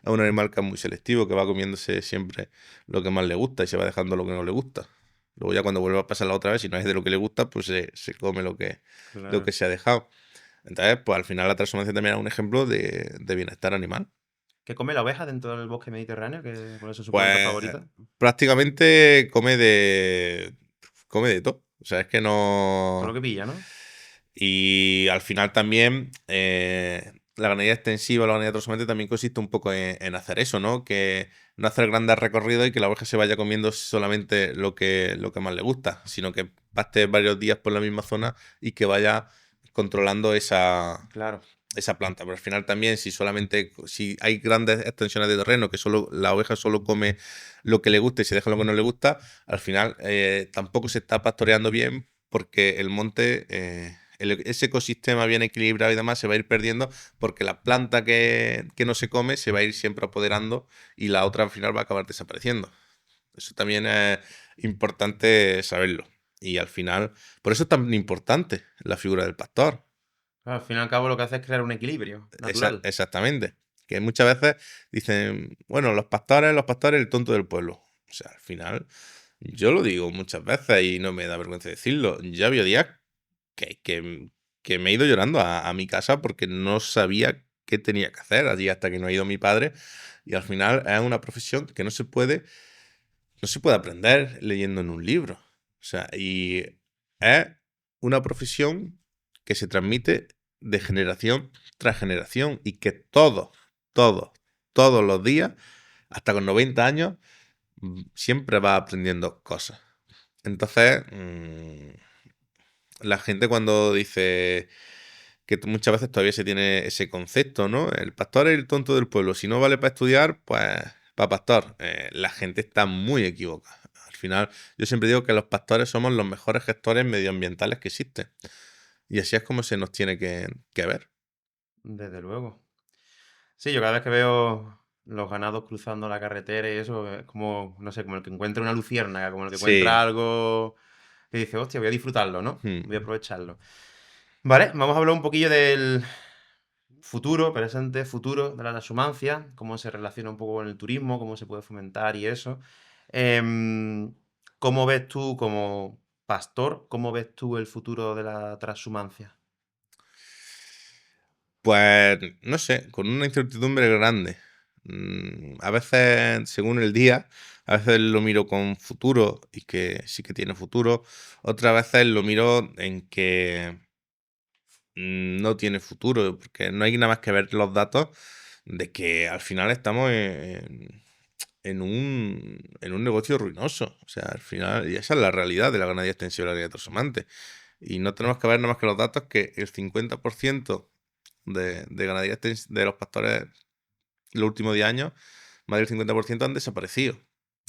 es un animal que es muy selectivo, que va comiéndose siempre lo que más le gusta y se va dejando lo que no le gusta. Luego ya cuando vuelva a pasar la otra vez, si no es de lo que le gusta, pues se come lo que Claro. se ha dejado. Entonces, pues al final la transhumancia también es un ejemplo de bienestar animal. ¿Qué come la oveja dentro del bosque mediterráneo? ¿Cuál es su planta Pues favorita? prácticamente come de todo. O sea, es que Todo lo no. que pilla, ¿no? Y al final también la ganadería extensiva, la ganadería transhumancia también consiste un poco en hacer eso, ¿no? Que no hacer grandes recorridos y que la oveja se vaya comiendo solamente lo que más le gusta, sino que paste varios días por la misma zona y que vaya controlando Claro. esa planta. Pero al final también, si hay grandes extensiones de terreno que solo la oveja solo come lo que le gusta y se deja lo que no le gusta, al final tampoco se está pastoreando bien porque el monte, ese ecosistema bien equilibrado y demás se va a ir perdiendo porque la planta que no se come se va a ir siempre apoderando y la otra al final va a acabar desapareciendo. Eso también es importante saberlo. Y al final, por eso es tan importante la figura del pastor. Al fin y al cabo lo que hace es crear un equilibrio natural. Exactamente. Que muchas veces dicen, bueno, los pastores, el tonto del pueblo. O sea, al final, yo lo digo muchas veces y no me da vergüenza decirlo. Ya había días que, que, que me he ido llorando a mi casa porque no sabía qué tenía que hacer allí hasta que no ha ido mi padre. Y al final es una profesión que no se puede aprender leyendo en un libro. O sea, y es una profesión que se transmite de generación tras generación y que todos, todos los días, hasta con 90 años, siempre va aprendiendo cosas. Entonces, la gente cuando dice que muchas veces todavía se tiene ese concepto, ¿no? El pastor es el tonto del pueblo. Si no vale para estudiar, pues para pastor. La gente está muy equivocada. Al final, yo siempre digo que los pastores somos los mejores gestores medioambientales que existen. Y así es como se nos tiene que ver. Desde luego. Sí, yo cada vez que veo los ganados cruzando la carretera y eso, es como, no sé, como el que encuentra una luciérnaga, como el que Sí. encuentra algo que dice, hostia, voy a disfrutarlo, ¿no? Voy a Hmm. aprovecharlo. Vale, vamos a hablar un poquillo del futuro, presente, futuro de la transhumancia, cómo se relaciona un poco con el turismo, cómo se puede fomentar y eso. Em, ¿Cómo ves tú como pastor, cómo ves tú el futuro de la transhumancia? Pues no sé, con una incertidumbre grande. A veces, según el día, a veces lo miro con futuro y que sí que tiene futuro. Otras veces lo miro en que no tiene futuro, porque no hay nada más que ver los datos de que al final estamos en un negocio ruinoso. O sea, al final, y esa es la realidad de la ganadería extensiva y la ganadería trashumanante. Y no tenemos que ver nada más que los datos que el 50% de ganadería de los pastores los últimos 10 años, más del 50% han desaparecido.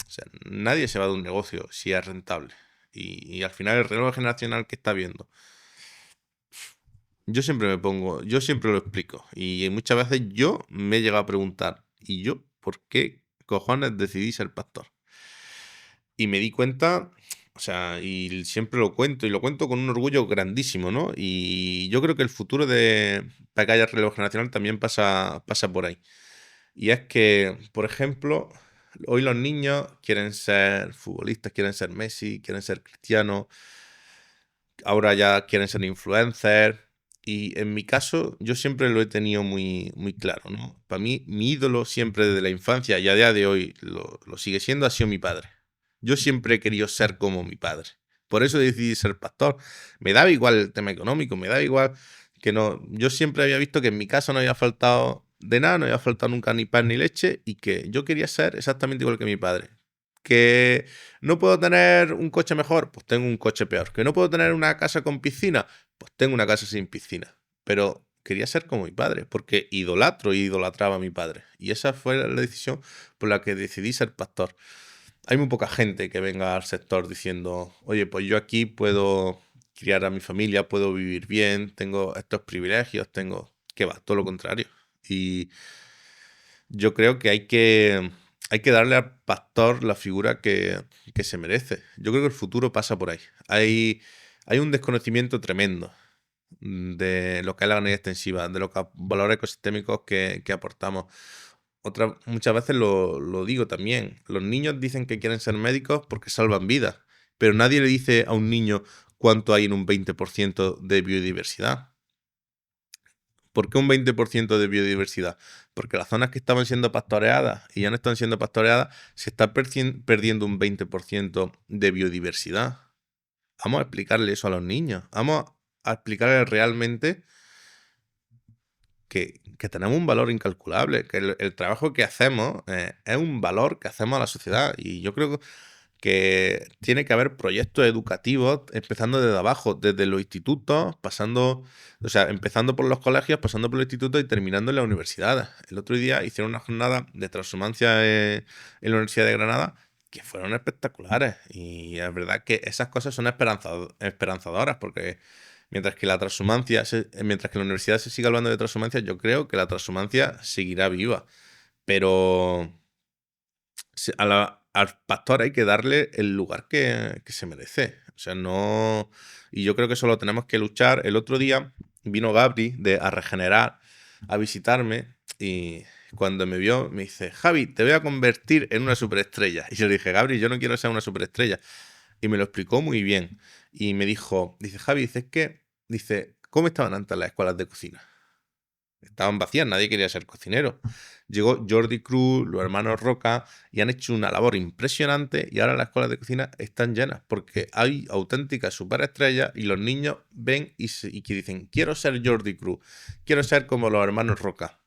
O sea, nadie se va de un negocio si es rentable. Y al final el relevo generacional que está viendo. Yo siempre lo explico. Y muchas veces yo me he llegado a preguntar, ¿y yo por qué cojones decidí ser pastor? Y me di cuenta, o sea, y siempre lo cuento, y lo cuento con un orgullo grandísimo, ¿no? Y yo creo que el futuro para que haya relevo generacional también pasa por ahí. Y es que, por ejemplo, hoy los niños quieren ser futbolistas, quieren ser Messi, quieren ser Cristiano, ahora ya quieren ser influencers. Y en mi caso, yo siempre lo he tenido muy, muy claro, ¿no? Para mí, mi ídolo siempre desde la infancia y a día de hoy lo sigue siendo, ha sido mi padre. Yo siempre he querido ser como mi padre. Por eso decidí ser pastor. Me daba igual el tema económico, me daba igual que no. Yo siempre había visto que en mi casa no había faltado de nada, no había faltado nunca ni pan ni leche y que yo quería ser exactamente igual que mi padre. Que no puedo tener un coche mejor, pues tengo un coche peor. Que no puedo tener una casa con piscina, pues tengo una casa sin piscina. Pero quería ser como mi padre, porque idolatro y idolatraba a mi padre. Y esa fue la decisión por la que decidí ser pastor. Hay muy poca gente que venga al sector diciendo, oye, pues yo aquí puedo criar a mi familia, puedo vivir bien, tengo estos privilegios, tengo. Que va, todo lo contrario. Y yo creo que hay que darle al pastor la figura que se merece. Yo creo que el futuro pasa por ahí. Hay un desconocimiento tremendo de lo que es la ganadería extensiva, de los valores ecosistémicos que aportamos. Muchas veces lo digo también. Los niños dicen que quieren ser médicos porque salvan vidas, pero nadie le dice a un niño cuánto hay en un 20% de biodiversidad. ¿Por qué un 20% de biodiversidad? Porque las zonas que estaban siendo pastoreadas y ya no están siendo pastoreadas, se está perdiendo un 20% de biodiversidad. Vamos a explicarle eso a los niños. Vamos a explicarles realmente que tenemos un valor incalculable, que el trabajo que hacemos es un valor que hacemos a la sociedad. Y yo creo que tiene que haber proyectos educativos empezando desde abajo, desde los institutos, empezando por los colegios, pasando por los institutos y terminando en las universidades. El otro día hicieron una jornada de transhumancia en la Universidad de Granada que fueron espectaculares. Y es verdad que esas cosas son esperanzadoras, porque mientras que mientras que en la universidad se siga hablando de transhumancia, yo creo que la transhumancia seguirá viva. Pero al pastor hay que darle el lugar que se merece. O sea, no. Y yo creo que eso lo tenemos que luchar. El otro día vino Gabri A Regenerar a visitarme y cuando me vio me dice: Javi, te voy a convertir en una superestrella. Y yo le dije: Gabri, yo no quiero ser una superestrella. Y me lo explicó muy bien. Y me dijo: Javi, ¿cómo estaban antes las escuelas de cocina? Estaban vacías, nadie quería ser cocinero. Llegó Jordi Cruz, los hermanos Roca, y han hecho una labor impresionante y ahora las escuelas de cocina están llenas porque hay auténticas superestrellas y los niños ven y que dicen: quiero ser Jordi Cruz, quiero ser como los hermanos Roca,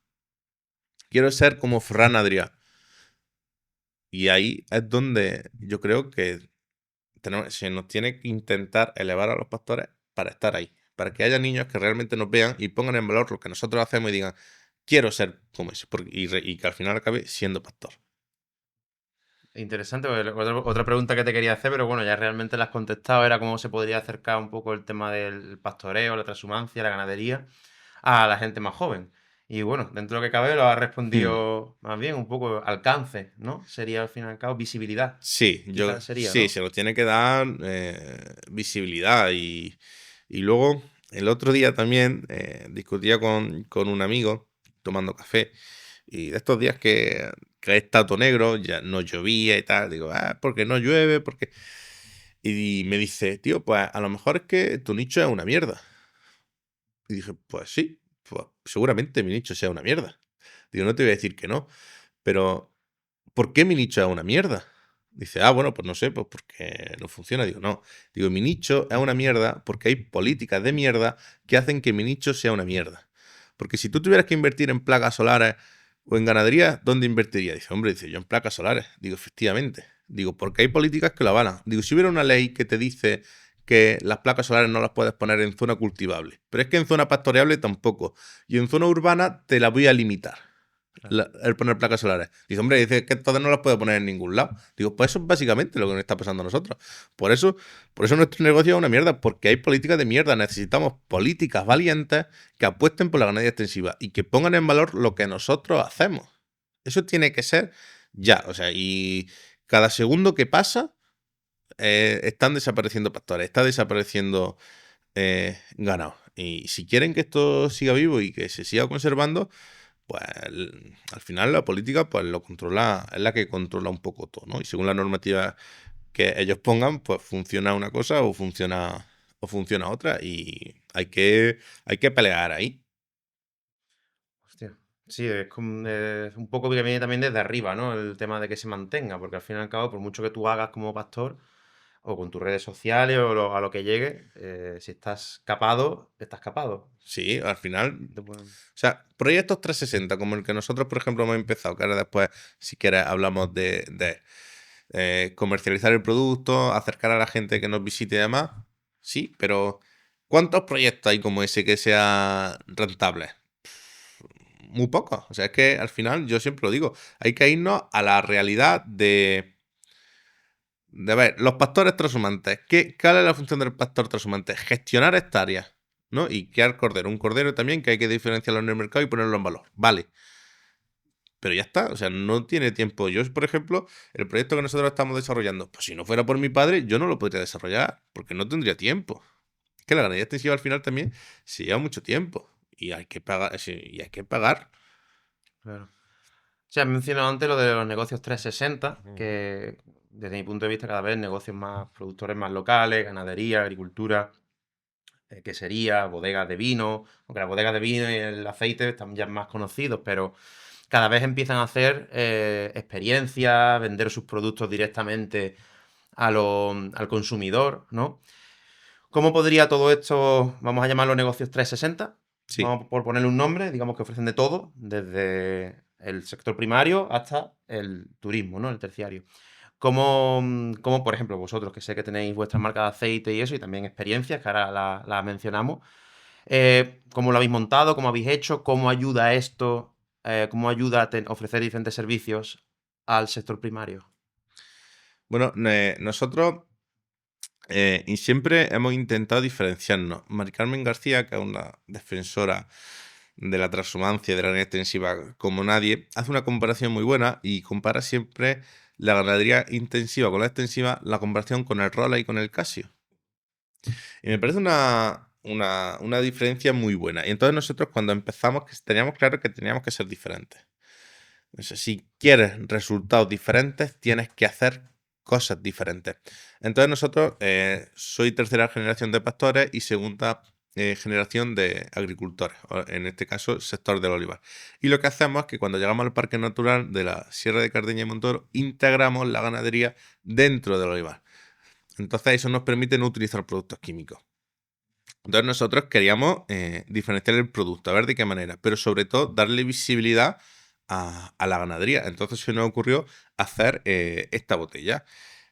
quiero ser como Ferran Adrià. Y ahí es donde yo creo que se nos tiene que intentar elevar a los pastores para estar ahí, para que haya niños que realmente nos vean y pongan en valor lo que nosotros hacemos y digan: quiero ser como ese, y que al final acabe siendo pastor. Interesante, porque otra pregunta que te quería hacer, pero bueno, ya realmente la has contestado, era cómo se podría acercar un poco el tema del pastoreo, la transhumancia, la ganadería, a la gente más joven. Y bueno, dentro de lo que cabe lo has respondido más bien, un poco alcance, ¿no? Sería al fin y al cabo visibilidad. Sí, Quizás sería, sí, ¿no? se nos tiene que dar visibilidad. Y luego, el otro día también discutía con un amigo tomando café. Y de estos días que está todo negro, ya no llovía y tal, digo: porque no llueve, porque. Y me dice: tío, pues a lo mejor es que tu nicho es una mierda. Y dije: pues sí, pues seguramente mi nicho sea una mierda. Digo, no te voy a decir que no, pero ¿por qué mi nicho es una mierda? Dice: bueno, pues no sé, pues porque no funciona. Digo: no. Digo, mi nicho es una mierda porque hay políticas de mierda que hacen que mi nicho sea una mierda. Porque si tú tuvieras que invertir en placas solares o en ganadería, ¿dónde invertiría? Dice: hombre, yo en placas solares. Digo: efectivamente. Digo, porque hay políticas que lo avalan. Digo, si hubiera una ley que te dice que las placas solares no las puedes poner en zona cultivable, pero es que en zona pastoreable tampoco, y en zona urbana te la voy a limitar. El poner placas solares. Dice: hombre, dice que entonces no las puede poner en ningún lado. Digo: pues eso es básicamente lo que nos está pasando a nosotros. Por eso nuestro negocio es una mierda, porque hay políticas de mierda. Necesitamos políticas valientes que apuesten por la ganadería extensiva y que pongan en valor lo que nosotros hacemos. Eso tiene que ser ya. O sea, y cada segundo que pasa están desapareciendo pastores, está desapareciendo ganado. Y si quieren que esto siga vivo y que se siga conservando, pues al final la política pues lo controla, es la que controla un poco todo, ¿no? Y según la normativa que ellos pongan, pues funciona una cosa o funciona otra, y hay que pelear ahí. Hostia. Sí, es un poco que viene también desde arriba, ¿no? El tema de que se mantenga, porque al fin y al cabo, por mucho que tú hagas como pastor, o con tus redes sociales, a lo que llegue, si estás capado, estás capado. Sí, al final. Te pueden- O sea, proyectos 360, como el que nosotros, por ejemplo, hemos empezado, que ahora después, si quieres, hablamos de comercializar el producto, acercar a la gente que nos visite y demás. Sí, pero ¿cuántos proyectos hay como ese que sean rentables? Muy pocos. O sea, es que al final, yo siempre lo digo, hay que irnos a la realidad de ver, los pastores transhumantes. ¿Cuál es la función del pastor transhumante? Gestionar hectáreas, ¿no? Y criar cordero. Un cordero también que hay que diferenciarlo en el mercado y ponerlo en valor. Vale. pero ya está, o sea, no tiene tiempo. Yo, por ejemplo, el proyecto que nosotros estamos desarrollando, pues si no fuera por mi padre, yo no lo podría desarrollar, porque no tendría tiempo. Es que la ganadería extensiva al final también se lleva mucho tiempo y hay que pagar, sí, y hay que pagar. Claro. Sí, has mencionado antes lo de los negocios 360, que desde mi punto de vista cada vez negocios más, productores más locales, ganadería, agricultura, quesería, bodegas de vino, aunque las bodegas de vino y el aceite están ya más conocidos, pero cada vez empiezan a hacer experiencias, vender sus productos directamente al consumidor, ¿no? ¿Cómo podría todo esto, vamos a llamarlo negocios 360? Sí. Vamos por ponerle un nombre, digamos que ofrecen de todo, desde el sector primario hasta el turismo, ¿no? El terciario. ¿Cómo, por ejemplo, vosotros, que sé que tenéis vuestras marcas de aceite y eso, y también experiencias, que ahora las mencionamos, cómo lo habéis montado, cómo habéis hecho, cómo ayuda esto, cómo ayuda a ofrecer diferentes servicios al sector primario? Bueno, nosotros y siempre hemos intentado diferenciarnos. Mari Carmen García, que es una defensora de la transhumancia y de la ganadería extensiva como nadie, hace una comparación muy buena y compara siempre la ganadería intensiva con la extensiva, la comparación con el Rola y con el Casio. Y me parece una diferencia muy buena. Y entonces nosotros cuando empezamos teníamos claro que teníamos que ser diferentes. Entonces, si quieres resultados diferentes, tienes que hacer cosas diferentes. Entonces nosotros soy tercera generación de pastores y segunda generación de agricultores, en este caso el sector del olivar. Y lo que hacemos es que cuando llegamos al Parque Natural de la Sierra de Cardeña y Montoro, integramos la ganadería dentro del olivar. Entonces eso nos permite no utilizar productos químicos. Entonces nosotros queríamos diferenciar el producto, a ver de qué manera, pero sobre todo darle visibilidad a la ganadería. Entonces se nos ocurrió hacer esta botella.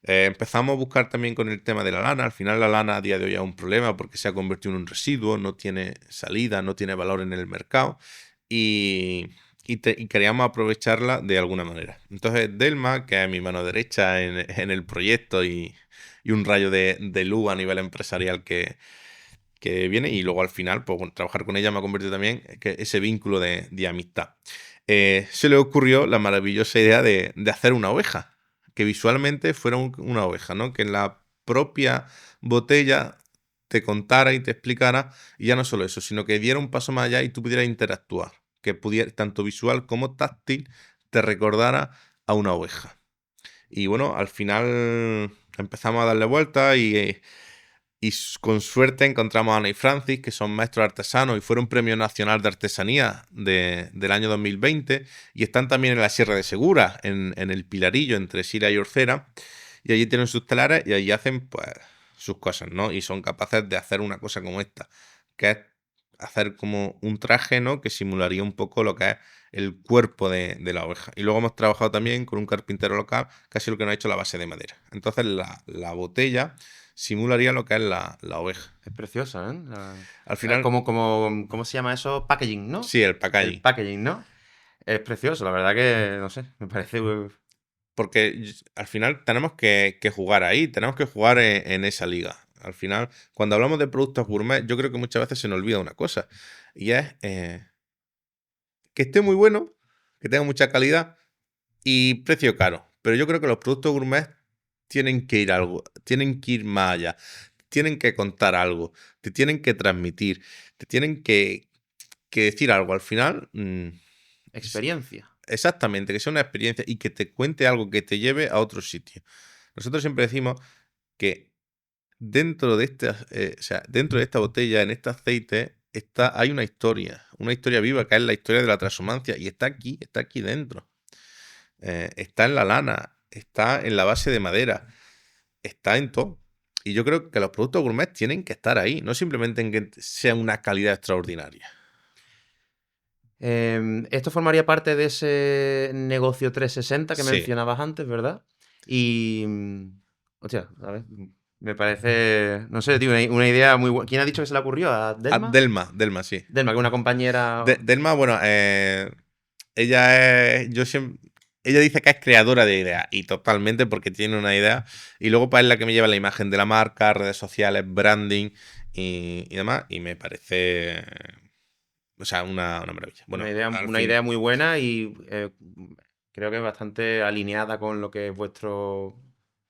Empezamos a buscar también con el tema de la lana. Al final la lana a día de hoy es un problema porque se ha convertido en un residuo, no tiene salida, no tiene valor en el mercado y queríamos aprovecharla de alguna manera. Entonces Delma, que es mi mano derecha en el proyecto y un rayo de luz a nivel empresarial que viene y luego al final, pues bueno, trabajar con ella me ha convertido también en ese vínculo de amistad. Se le ocurrió la maravillosa idea de hacer una oveja, que visualmente fuera una oveja, ¿no? Que en la propia botella te contara y te explicara, y ya no solo eso, sino que diera un paso más allá y tú pudieras interactuar, que pudiera, tanto visual como táctil, te recordara a una oveja. Y bueno, al final empezamos a darle vueltas y con suerte encontramos a Ana y Francis, que son maestros artesanos y fueron Premio Nacional de Artesanía del año 2020. Y están también en la Sierra de Segura, en el Pilarillo, entre Sira y Orcera. Y allí tienen sus telares y allí hacen pues sus cosas, ¿no? Y son capaces de hacer una cosa como esta, que es hacer como un traje, ¿no? Que simularía un poco lo que es el cuerpo de la oveja. Y luego hemos trabajado también con un carpintero local, que ha sido lo que nos ha hecho la base de madera. Entonces la botella simularía lo que es la oveja. Es preciosa, ¿eh? Al final, ¿Cómo se llama eso? Packaging, ¿no? sí, el El packaging. packaging, ¿no? Es precioso, la verdad que, no sé, me parece... Porque al final tenemos que jugar ahí, tenemos que jugar en esa liga. Al final, cuando hablamos de productos gourmet, yo creo que muchas veces se nos olvida una cosa. Y es que esté muy bueno, que tenga mucha calidad y precio caro. Pero yo creo que los productos gourmet tienen que ir más allá. Tienen que contar algo, te tienen que transmitir, te tienen que decir algo. Al final, Experiencia. exactamente, que sea una experiencia y que te cuente algo que te lleve a otro sitio. Nosotros siempre decimos que dentro de esta botella, en este aceite, hay una historia viva, que es la historia de la transhumancia, y está aquí dentro. Está en la lana, está en la base de madera, está en todo. Y yo creo que los productos gourmet tienen que estar ahí, no simplemente en que sea una calidad extraordinaria. Esto formaría parte de ese negocio 360 que Sí, mencionabas antes, ¿verdad? Y... hostia, a ver, me parece, no sé, tío, una idea muy buena. ¿Quién ha dicho que se le ocurrió? ¿A Delma? Delma, sí. Delma, que es una compañera... Delma, bueno, ella dice que es creadora de ideas y totalmente porque tiene una idea y luego pues, es la que me lleva la imagen de la marca, redes sociales, branding y demás y me parece O sea, una maravilla. Bueno, al Una fin. idea muy buena y creo que bastante alineada con lo que es vuestro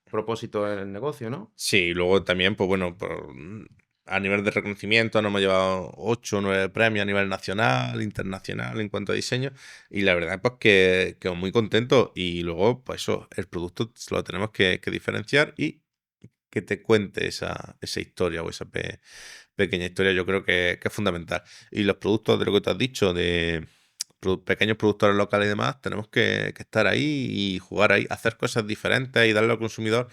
propósito en el negocio, ¿no? Sí, luego también, pues bueno, a nivel de reconocimiento nos hemos llevado 8 o 9 premios a nivel nacional, internacional en cuanto a diseño. Y la verdad, pues que muy contento. Y luego, pues eso, el producto lo tenemos que diferenciar y que te cuente esa historia o esa pequeña historia, yo creo que es fundamental. Y los productos de lo que te has dicho, de pequeños productores locales y demás, tenemos que estar ahí y jugar ahí, hacer cosas diferentes y darle al consumidor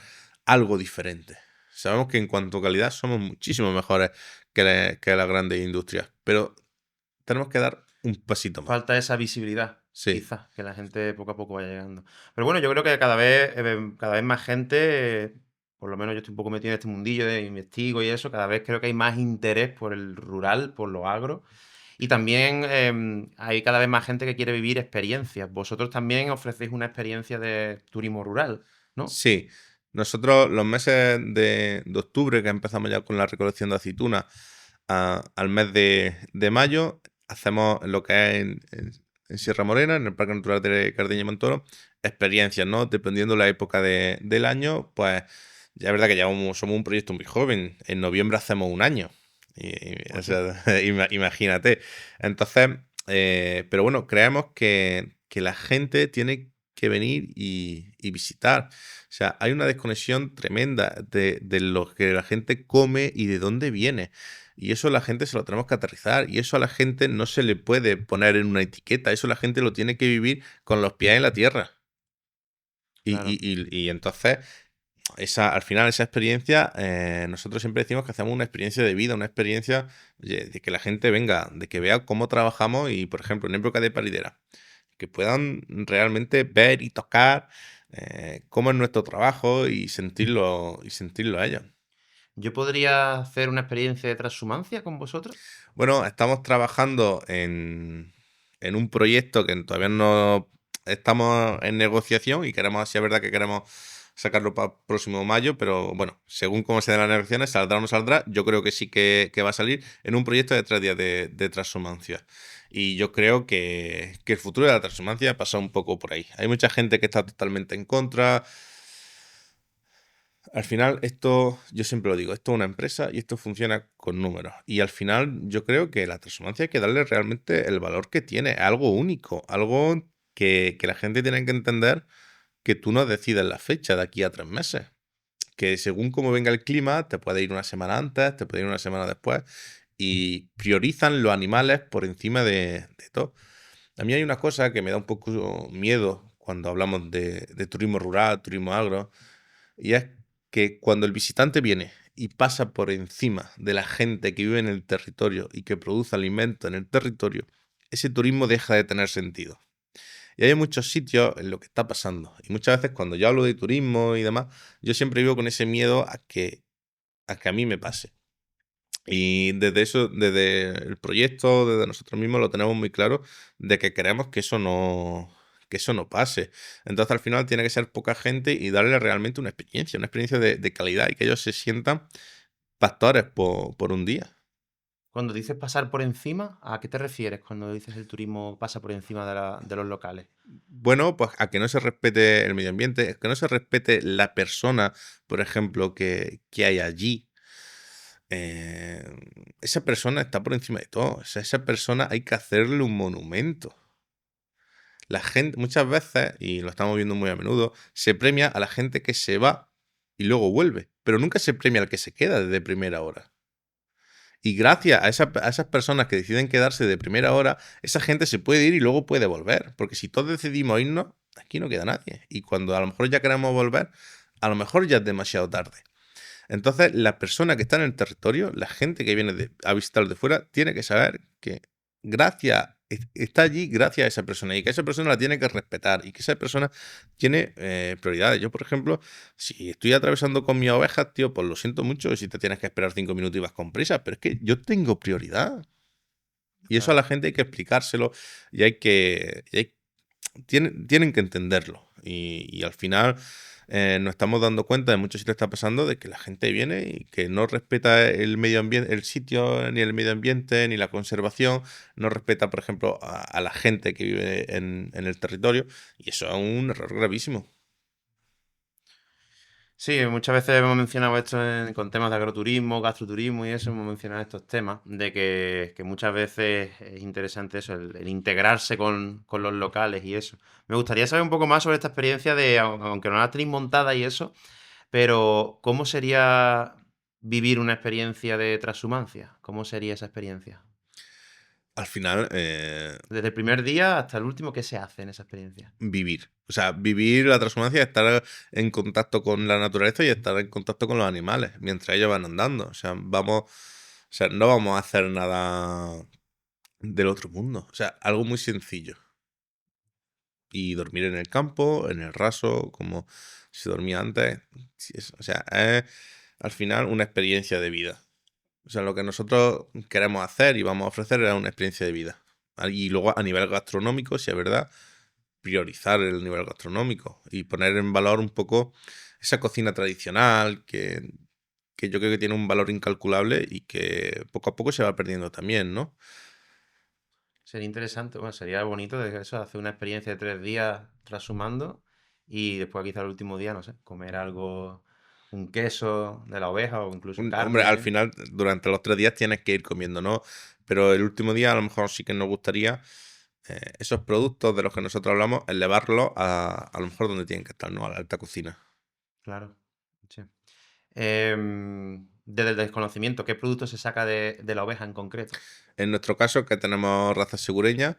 algo diferente. Sabemos que en cuanto a calidad somos muchísimo mejores que las grandes industrias, pero tenemos que dar un pasito más. Falta esa visibilidad, Sí, quizás, que la gente poco a poco vaya llegando. Pero bueno, yo creo que cada vez más gente, por lo menos yo estoy un poco metido en este mundillo de investigo y eso, cada vez creo que hay más interés por el rural, por lo agro. Y también hay cada vez más gente que quiere vivir experiencias. Vosotros también ofrecéis una experiencia de turismo rural, ¿no? sí. Nosotros los meses de octubre, que empezamos ya con la recolección de aceitunas, al mes de mayo, hacemos lo que es en Sierra Morena, en el Parque Natural de Cardeña y Montoro, experiencias, ¿no? Dependiendo la época del año, pues ya es verdad que somos un proyecto muy joven. En noviembre hacemos un año. O Hostia. sea, imagínate. Entonces, pero bueno, creemos que la gente tiene que venir y visitar. O sea, hay una desconexión tremenda de lo que la gente come y de dónde viene. Y eso a la gente se lo tenemos que aterrizar. Y eso a la gente no se le puede poner en una etiqueta. Eso la gente lo tiene que vivir con los pies en la tierra. Y, Claro. y entonces, al final, esa experiencia, nosotros siempre decimos que hacemos una experiencia de vida, una experiencia de que la gente venga, de que vea cómo trabajamos y, por ejemplo, en época de paridera, que puedan realmente ver y tocar cómo es nuestro trabajo y sentirlo a ellos. ¿Yo podría hacer una experiencia de transhumancia con vosotros? Bueno, estamos trabajando en un proyecto que todavía no estamos en negociación y queremos, si es verdad que queremos sacarlo para próximo mayo, pero bueno, según cómo se den las negociaciones, saldrá o no saldrá, yo creo que sí que va a salir en un proyecto de 3 días de transhumancia. Y yo creo que el futuro de la transhumancia pasa un poco por ahí. Hay mucha gente que está totalmente en contra. Al final, esto, yo siempre lo digo, esto es una empresa y esto funciona con números. Y al final, yo creo que la transhumancia hay que darle realmente el valor que tiene, algo único, algo que la gente tiene que entender que tú no decides la fecha de aquí a 3 meses. Que según cómo venga el clima, te puede ir una semana antes, te puede ir una semana después. Y priorizan los animales por encima de todo. A mí hay una cosa que me da un poco miedo cuando hablamos de turismo rural, turismo agro, y es que cuando el visitante viene y pasa por encima de la gente que vive en el territorio y que produce alimento en el territorio, ese turismo deja de tener sentido. Y hay muchos sitios en lo que está pasando. Y muchas veces cuando yo hablo de turismo y demás, yo siempre vivo con ese miedo a que a mí me pase. Y desde eso, desde el proyecto, desde nosotros mismos, lo tenemos muy claro de que queremos que eso no pase. Entonces, al final, tiene que ser poca gente y darle realmente una experiencia de calidad y que ellos se sientan pastores por un día. Cuando dices pasar por encima, ¿a qué te refieres cuando dices el turismo pasa por encima de los locales? Bueno, pues a que no se respete el medio ambiente, a que no se respete la persona, por ejemplo, que hay allí. Eh, Esa persona está por encima de todo. O sea, esa persona hay que hacerle un monumento. La gente, muchas veces, y lo estamos viendo muy a menudo, se premia a la gente que se va y luego vuelve, pero nunca se premia al que se queda desde primera hora. Y gracias a esas personas que deciden quedarse de primera hora, esa gente se puede ir y luego puede volver. Porque si todos decidimos irnos, aquí no queda nadie. Y cuando a lo mejor ya queremos volver, a lo mejor ya es demasiado tarde. Entonces, la persona que está en el territorio, la gente que viene a visitar de fuera, tiene que saber que está allí gracias a esa persona y que esa persona la tiene que respetar y que esa persona tiene prioridades. Yo, por ejemplo, si estoy atravesando con mis ovejas, tío, pues lo siento mucho si te tienes que esperar 5 minutos y vas con prisa, pero es que yo tengo prioridad. Y eso a Claro. la gente hay que explicárselo y hay que. Tienen que entenderlo. Y al final. nos estamos dando cuenta, de muchos sitios está pasando, de que la gente viene y que no respeta el medio ambiente, el sitio, ni el medio ambiente, ni la conservación, no respeta, por ejemplo, a la gente que vive en el territorio, y eso es un error gravísimo. Sí, muchas veces hemos mencionado esto con temas de agroturismo, gastroturismo y eso, hemos mencionado estos temas, de que muchas veces es interesante eso, el integrarse con los locales y eso. Me gustaría saber un poco más sobre esta experiencia de, aunque no la tenéis montada y eso, pero ¿cómo sería vivir una experiencia de transhumancia? ¿Cómo sería esa experiencia? Al final, Desde el primer día hasta el último, ¿qué se hace en esa experiencia? vivir. O sea, vivir la transhumancia, estar en contacto con la naturaleza y estar en contacto con los animales mientras ellos van andando. O sea, no vamos a hacer nada del otro mundo. O sea, algo muy sencillo. Y dormir en el campo, en el raso, como se dormía antes. Sí, o sea, es al final una experiencia de vida. O sea, lo que nosotros queremos hacer y vamos a ofrecer es una experiencia de vida. Y luego a nivel gastronómico, si es verdad, priorizar el nivel gastronómico y poner en valor un poco esa cocina tradicional que yo creo que tiene un valor incalculable y que poco a poco se va perdiendo también, ¿no? Sería interesante, bueno, sería bonito de eso, hacer una experiencia de 3 días trashumando y después quizá el último día, no sé, comer algo, un queso de la oveja o incluso Hombre, al carne. final, durante los 3 días tienes que ir comiendo, ¿no? Pero el último día a lo mejor sí que nos gustaría esos productos de los que nosotros hablamos, elevarlos a lo mejor donde tienen que estar, ¿no? A la alta cocina. Claro. Sí. Desde el desconocimiento, ¿qué producto se saca de la oveja en concreto? En nuestro caso, que tenemos razas segureñas,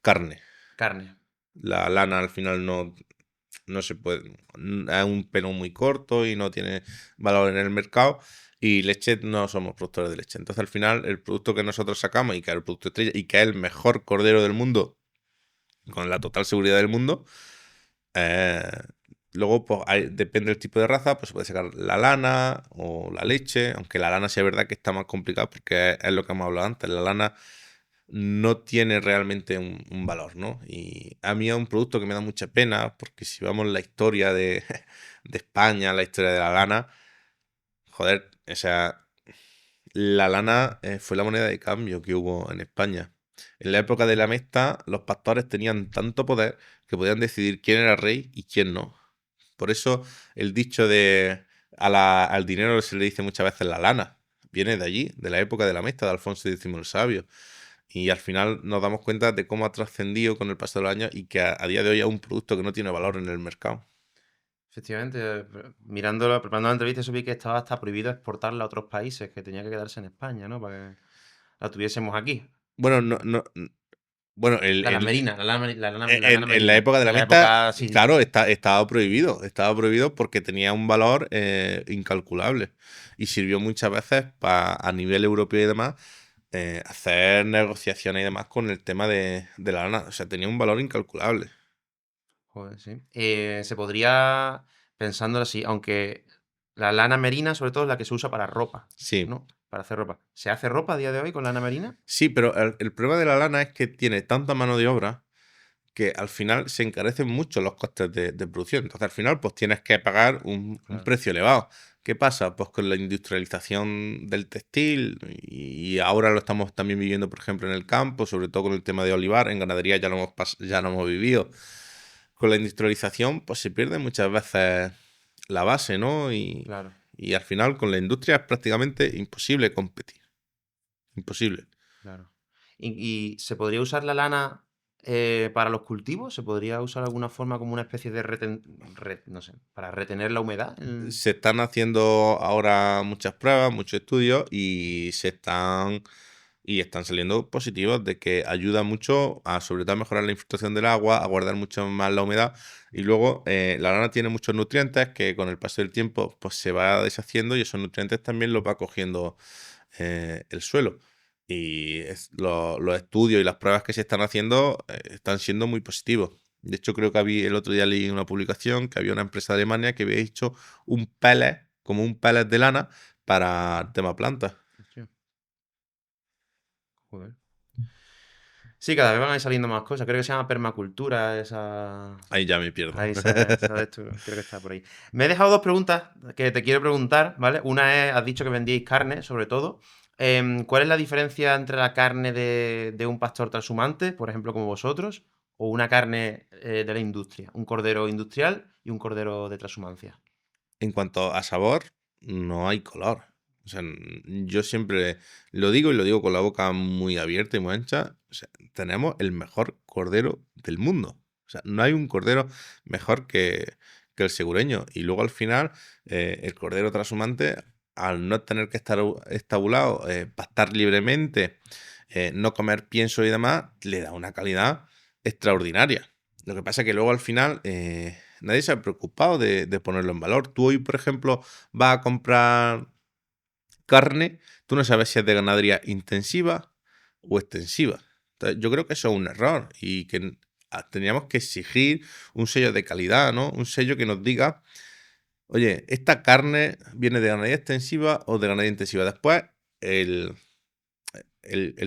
carne. Carne. La lana al final no se puede. Es un pelo muy corto y no tiene valor en el mercado. Y leche no somos productores de leche. Entonces, al final, el producto que nosotros sacamos y que es el producto estrella y que es el mejor cordero del mundo, con la total seguridad del mundo, eh, luego, pues depende del tipo de raza, pues se puede sacar la lana o la leche. Aunque la lana sí es verdad que está más complicado porque es lo que hemos hablado antes. La lana no tiene realmente un valor, ¿no? Y a mí es un producto que me da mucha pena, porque si vemos la historia de, de España, la historia de la lana, joder, o sea, la lana fue la moneda de cambio que hubo en España. En la época de la Mesta, los pastores tenían tanto poder que podían decidir quién era rey y quién no. Por eso el dicho de al dinero se le dice muchas veces la lana. Viene de allí, de la época de la Mesta, de Alfonso X el Sabio. Y al final nos damos cuenta de cómo ha trascendido con el paso de los años y que a día de hoy es un producto que no tiene valor en el mercado. Efectivamente, mirándolo, preparando la entrevista, subí que estaba hasta prohibido exportarla a otros países, que tenía que quedarse en España, ¿no? Para que la tuviésemos aquí. Bueno, bueno, La lana en la merina. época de la En la Mesta, época, sí, claro, estaba prohibido porque tenía un valor incalculable y sirvió muchas veces a nivel europeo y demás hacer negociaciones y demás con el tema de la lana. O sea, tenía un valor incalculable. joder, sí. Se podría, pensándolo así, aunque la lana merina, sobre todo, es la que se usa para ropa, Sí. ¿no? Para hacer ropa. ¿Se hace ropa a día de hoy con lana merina? Sí, pero el problema de la lana es que tiene tanta mano de obra que al final se encarecen mucho los costes de producción. Entonces, al final, pues tienes que pagar un Claro. precio elevado. ¿Qué pasa? Pues con la industrialización del textil, y ahora lo estamos también viviendo, por ejemplo, en el campo, sobre todo con el tema de olivar, en ganadería ya lo hemos vivido. Con la industrialización, pues se pierde muchas veces la base, ¿no? Claro, Y al final, con la industria es prácticamente imposible competir. Imposible. claro. ¿Y se podría usar la lana para los cultivos? ¿Se podría usar de alguna forma como una especie de no sé, para retener la humedad? Se están haciendo ahora muchas pruebas, muchos estudios y están saliendo positivos de que ayuda mucho a sobre todo a mejorar la infiltración del agua, a guardar mucho más la humedad y luego la lana tiene muchos nutrientes que con el paso del tiempo pues se va deshaciendo y esos nutrientes también los va cogiendo el suelo. Y los estudios y las pruebas que se están haciendo están siendo muy positivos. De hecho, creo que el otro día leí una publicación que había una empresa de Alemania que había hecho un pellet, como un pellet de lana, para el tema plantas. Hostia, joder. Sí, cada vez van a ir saliendo más cosas. Creo que se llama permacultura, esa. Ahí ya me pierdo. Ahí esa de esto, creo que está por ahí. Me he dejado dos preguntas que te quiero preguntar, ¿vale? Una es, has dicho que vendíais carne, sobre todo. ¿Cuál es la diferencia entre la carne de un pastor trashumante, por ejemplo, como vosotros, o una carne de la industria? Un cordero industrial y un cordero de transhumancia. En cuanto a sabor, no hay color. O sea, yo siempre lo digo y lo digo con la boca muy abierta y muy ancha. O sea, tenemos el mejor cordero del mundo. O sea, no hay un cordero mejor que el segureño. Y luego al final, el cordero trashumante, al no tener que estar estabulado, pastar libremente, no comer pienso y demás, le da una calidad extraordinaria. Lo que pasa es que luego al final nadie se ha preocupado de ponerlo en valor. Tú hoy, por ejemplo, vas a comprar carne, tú no sabes si es de ganadería intensiva o extensiva. Entonces, yo creo que eso es un error y que teníamos que exigir un sello de calidad, ¿no? Un sello que nos diga, oye, esta carne viene de ganadería extensiva o de ganadería intensiva. Después, el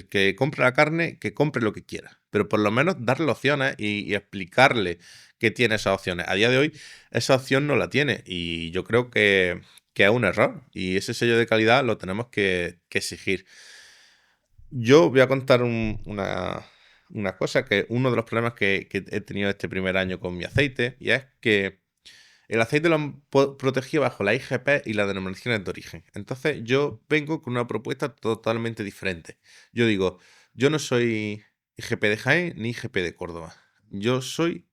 que compre la carne, que compre lo que quiera. Pero por lo menos darle opciones y explicarle que tiene esas opciones. A día de hoy, esa opción no la tiene. Y yo creo que es un error. Y ese sello de calidad lo tenemos que exigir. Yo voy a contar una cosa, que uno de los problemas que he tenido este primer año con mi aceite, y es que el aceite lo han protegido bajo la IGP y las denominaciones de origen. Entonces yo vengo con una propuesta totalmente diferente. Yo digo, yo no soy IGP de Jaén ni IGP de Córdoba. Yo soy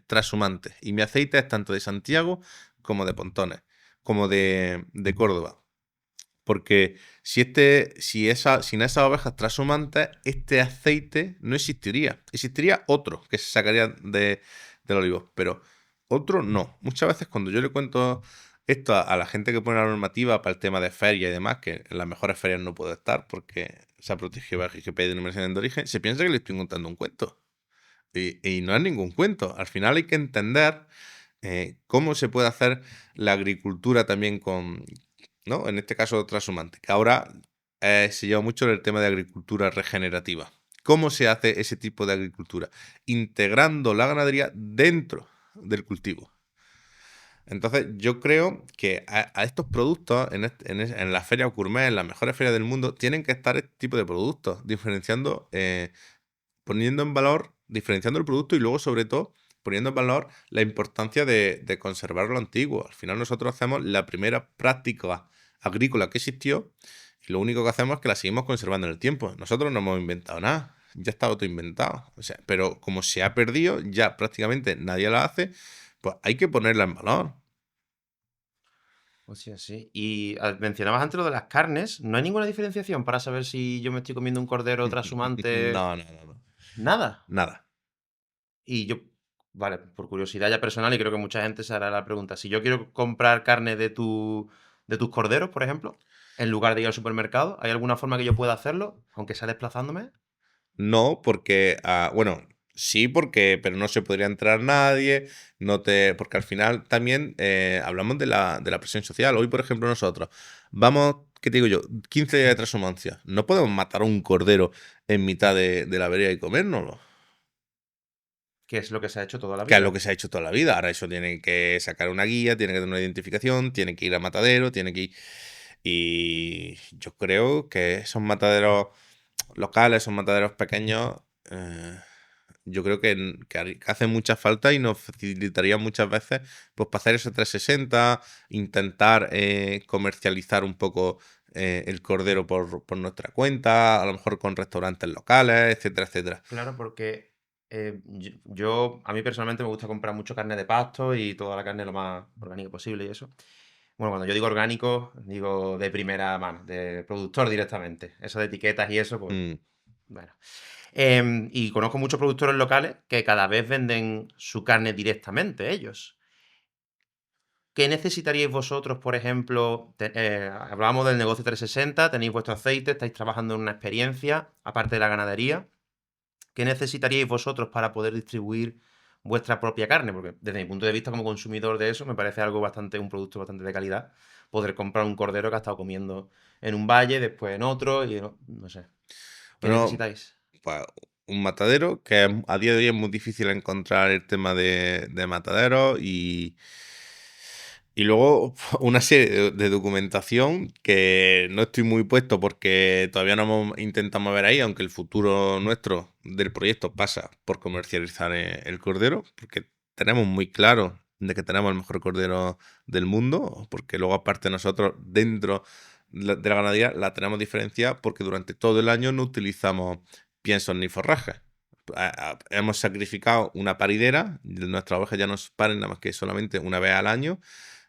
trashumante. Y mi aceite es tanto de Santiago como de Pontones, como de Córdoba. Porque sin esas ovejas trashumantes, este aceite no existiría. Existiría otro que se sacaría del olivo, pero otro no. Muchas veces cuando yo le cuento esto a la gente que pone la normativa para el tema de feria y demás, que en las mejores ferias no puedo estar porque se ha protegido el IGP de denominación de origen, se piensa que le estoy contando un cuento. Y no es ningún cuento. Al final hay que entender cómo se puede hacer la agricultura también con, ¿no? En este caso transhumante, que ahora se lleva mucho el tema de agricultura regenerativa. ¿Cómo se hace ese tipo de agricultura? Integrando la ganadería dentro del cultivo. Entonces, yo creo que a estos productos, en la feria gourmet, en las mejores ferias del mundo, tienen que estar este tipo de productos, diferenciando, poniendo en valor, diferenciando el producto y luego, sobre todo, poniendo en valor la importancia de conservar lo antiguo. Al final, nosotros hacemos la primera práctica agrícola que existió y lo único que hacemos es que la seguimos conservando en el tiempo. Nosotros no hemos inventado nada, ya está autoinventado. O sea, pero como se ha perdido, ya prácticamente nadie la hace, pues hay que ponerla en valor. O sea, sí. Y mencionabas antes lo de las carnes. ¿No hay ninguna diferenciación para saber si yo me estoy comiendo un cordero trashumante? No, no, no, no. Nada. Nada. Y yo, vale, por curiosidad ya personal, y creo que mucha gente se hará la pregunta. Si yo quiero comprar carne de tus corderos, por ejemplo, en lugar de ir al supermercado, ¿hay alguna forma que yo pueda hacerlo, aunque sea desplazándome? No, porque, bueno, sí, pero no se podría entrar nadie, porque al final también hablamos de la presión social. Hoy, por ejemplo, nosotros vamos, ¿qué te digo yo? 15 días de transhumancia. No podemos matar a un cordero en mitad de la vereda y comérnoslo, Que es lo que se ha hecho toda la que es lo vida. que se ha hecho toda la vida. Ahora eso tiene que sacar una guía, tiene que tener una identificación, tiene que ir a matadero, tiene que ir. Y yo creo que esos mataderos locales, esos mataderos pequeños, yo creo que hace mucha falta y nos facilitaría muchas veces pues para hacer ese 360, intentar comercializar un poco el cordero por nuestra cuenta, a lo mejor con restaurantes locales, etcétera, etcétera. Claro, porque a mí personalmente me gusta comprar mucho carne de pasto y toda la carne lo más orgánica posible y eso. Bueno, cuando yo digo orgánico, digo de primera mano, de productor directamente. Eso de etiquetas y eso, pues, Mm. bueno. Y conozco muchos productores locales que cada vez venden su carne directamente ellos. ¿Qué necesitaríais vosotros, por ejemplo? Hablábamos del negocio 360, tenéis vuestro aceite, estáis trabajando en una experiencia, aparte de la ganadería. ¿Qué necesitaríais vosotros para poder distribuir vuestra propia carne? Porque desde mi punto de vista como consumidor de eso, me parece un producto bastante de calidad, poder comprar un cordero que ha estado comiendo en un valle, después en otro, y no sé. ¿Qué Bueno, necesitáis? pues un matadero, que a día de hoy es muy difícil encontrar el tema de mataderos y luego una serie de documentación que no estoy muy puesto porque todavía no hemos intentado mover ahí, aunque el futuro nuestro del proyecto pasa por comercializar el cordero, porque tenemos muy claro de que tenemos el mejor cordero del mundo, porque luego aparte nosotros dentro de la ganadería la tenemos diferenciada porque durante todo el año no utilizamos piensos ni forrajes. Hemos sacrificado una paridera, nuestras ovejas ya no paren nada más que solamente una vez al año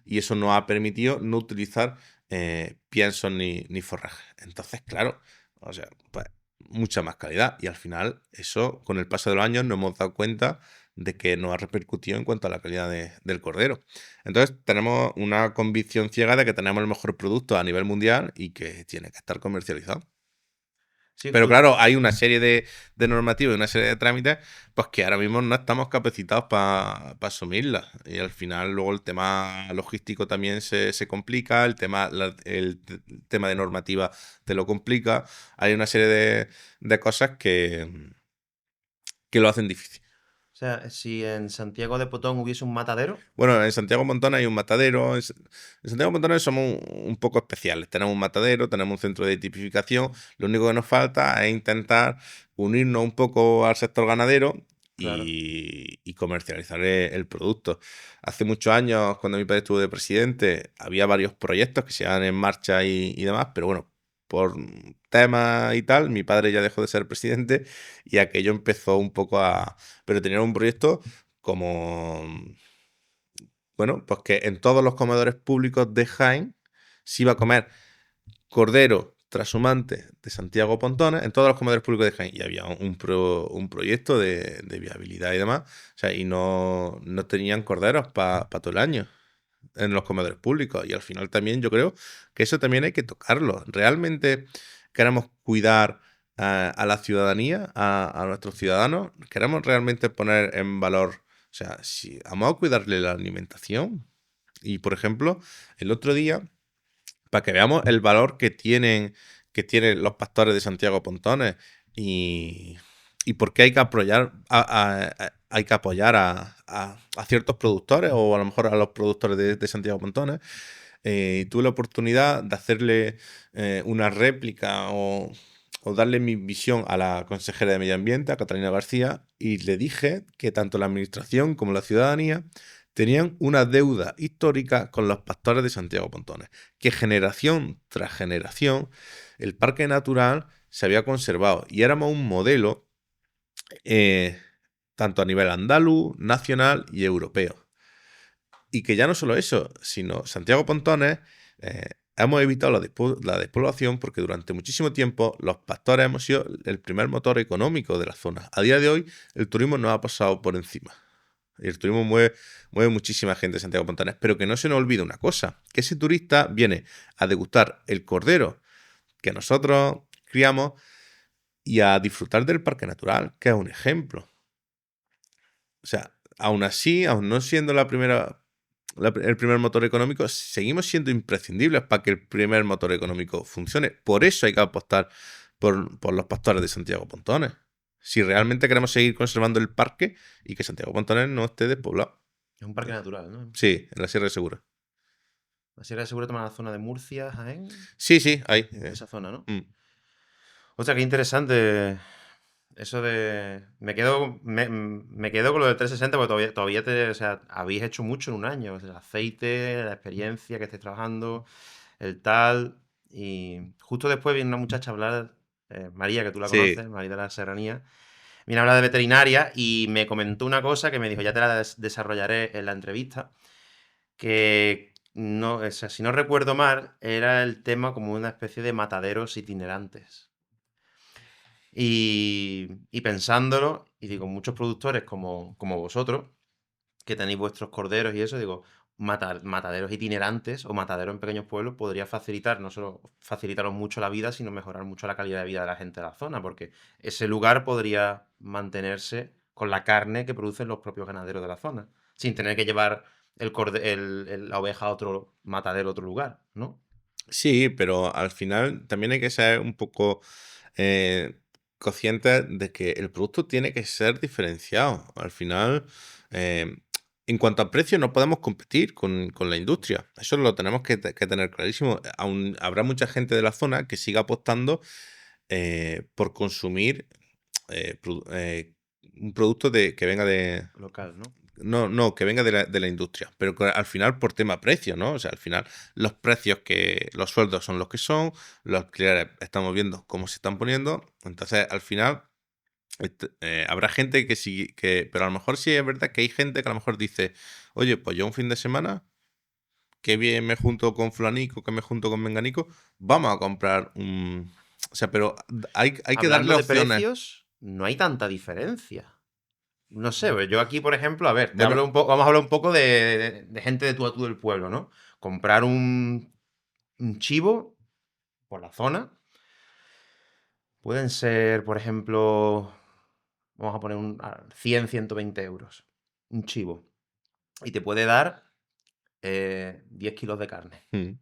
y eso nos ha permitido no utilizar piensos ni forrajes. Entonces, claro, o sea, pues mucha más calidad y al final eso con el paso de los años nos hemos dado cuenta de que nos ha repercutido en cuanto a la calidad del cordero. Entonces tenemos una convicción ciega de que tenemos el mejor producto a nivel mundial y que tiene que estar comercializado. Sí, Pero claro, hay una serie de normativas y una serie de trámites pues que ahora mismo no estamos capacitados para asumirlas. Y al final luego el tema logístico también se complica, el tema de normativa te lo complica. Hay una serie de cosas que lo hacen difícil. o sea, si en Santiago de Potón hubiese un matadero, Bueno, en Santiago Montón hay un matadero. En Santiago Montón somos un poco especiales. Tenemos un matadero, tenemos un centro de tipificación. Lo único que nos falta es intentar unirnos un poco al sector ganadero claro. y comercializar el producto. Hace muchos años, cuando mi padre estuvo de presidente, había varios proyectos que se iban en marcha y demás, pero bueno, por temas y tal, mi padre ya dejó de ser presidente y aquello empezó un poco a... Pero tenía un proyecto como bueno, pues que en todos los comedores públicos de Jaén se iba a comer cordero trashumante de Santiago Pontones en todos los comedores públicos de Jaén. Y había un proyecto de viabilidad y demás. O sea, y no tenían corderos para todo el año en los comedores públicos. Y al final también yo creo que eso también hay que tocarlo. Realmente queremos cuidar a la ciudadanía, a nuestros ciudadanos. Queremos realmente poner en valor, o sea, si vamos a cuidarle la alimentación. Y por ejemplo, el otro día, para que veamos el valor que tienen los pastores de Santiago Pontones y por qué hay que apoyar hay que apoyar a ciertos productores o a lo mejor a los productores de Santiago Pontones. Tuve la oportunidad de hacerle una réplica o darle mi visión a la consejera de Medio Ambiente, a Catalina García, y le dije que tanto la administración como la ciudadanía tenían una deuda histórica con los pastores de Santiago Pontones, que generación tras generación el parque natural se había conservado y éramos un modelo eh, tanto a nivel andaluz, nacional y europeo. Y que ya no solo eso, sino Santiago Pontones, hemos evitado la despoblación porque durante muchísimo tiempo los pastores hemos sido el primer motor económico de la zona. A día de hoy el turismo nos ha pasado por encima. Y el turismo mueve muchísima gente en Santiago Pontones, pero que no se nos olvide una cosa, que ese turista viene a degustar el cordero que nosotros criamos y a disfrutar del parque natural, que es un ejemplo. O sea, aún así, aún no siendo el primer motor económico, seguimos siendo imprescindibles para que el primer motor económico funcione. Por eso hay que apostar por los pastores de Santiago Pontones. Si realmente queremos seguir conservando el parque y que Santiago Pontones no esté despoblado. es un parque natural, ¿no? Sí, en la Sierra de Segura. La Sierra de Segura toma la zona de Murcia, Jaén, Sí, sí, ahí. esa zona, ¿no? Mm. O sea, qué interesante eso de... Me quedo con lo del 360 porque o sea, habéis hecho mucho en un año. O sea, el aceite, la experiencia que estáis trabajando, el tal. Y justo después viene una muchacha a hablar, María, que tú la Sí. conoces, María de la Serranía, viene a hablar de veterinaria y me comentó una cosa que me dijo, ya te la desarrollaré en la entrevista, que no, o sea, si no recuerdo mal, era el tema como una especie de mataderos itinerantes. Y pensándolo, y digo, muchos productores como vosotros, que tenéis vuestros corderos y eso, digo, mataderos itinerantes o mataderos en pequeños pueblos podría facilitar, no solo facilitaros mucho la vida, sino mejorar mucho la calidad de vida de la gente de la zona, porque ese lugar podría mantenerse con la carne que producen los propios ganaderos de la zona, sin tener que llevar la oveja a otro matadero, a otro lugar, ¿no? Sí, pero al final también hay que ser un poco conscientes de que el producto tiene que ser diferenciado. Al final, en cuanto a precio, no podemos competir con la industria. Eso lo tenemos que tener clarísimo. Aún habrá mucha gente de la zona que siga apostando por consumir un producto que venga de... Local, ¿no? No, que venga de la industria, pero que al final por tema precio, ¿no? O sea, al final los precios los sueldos son los que son, los alquileres estamos viendo cómo se están poniendo, entonces al final habrá gente que sí, pero a lo mejor sí es verdad que hay gente que a lo mejor dice, oye, pues yo un fin de semana, que bien me junto con fulanico, que me junto con menganico, vamos a comprar un... O sea, pero hay que darle Hablando de opciones. precios, no hay tanta diferencia. No sé, pues yo aquí, por ejemplo, a ver, Bueno, vamos a hablar un poco de gente de tú a tú del pueblo, ¿no? Comprar un chivo por la zona pueden ser, por ejemplo, vamos a poner 100, 120 euros. Un chivo. Y te puede dar 10 kilos de carne. mm,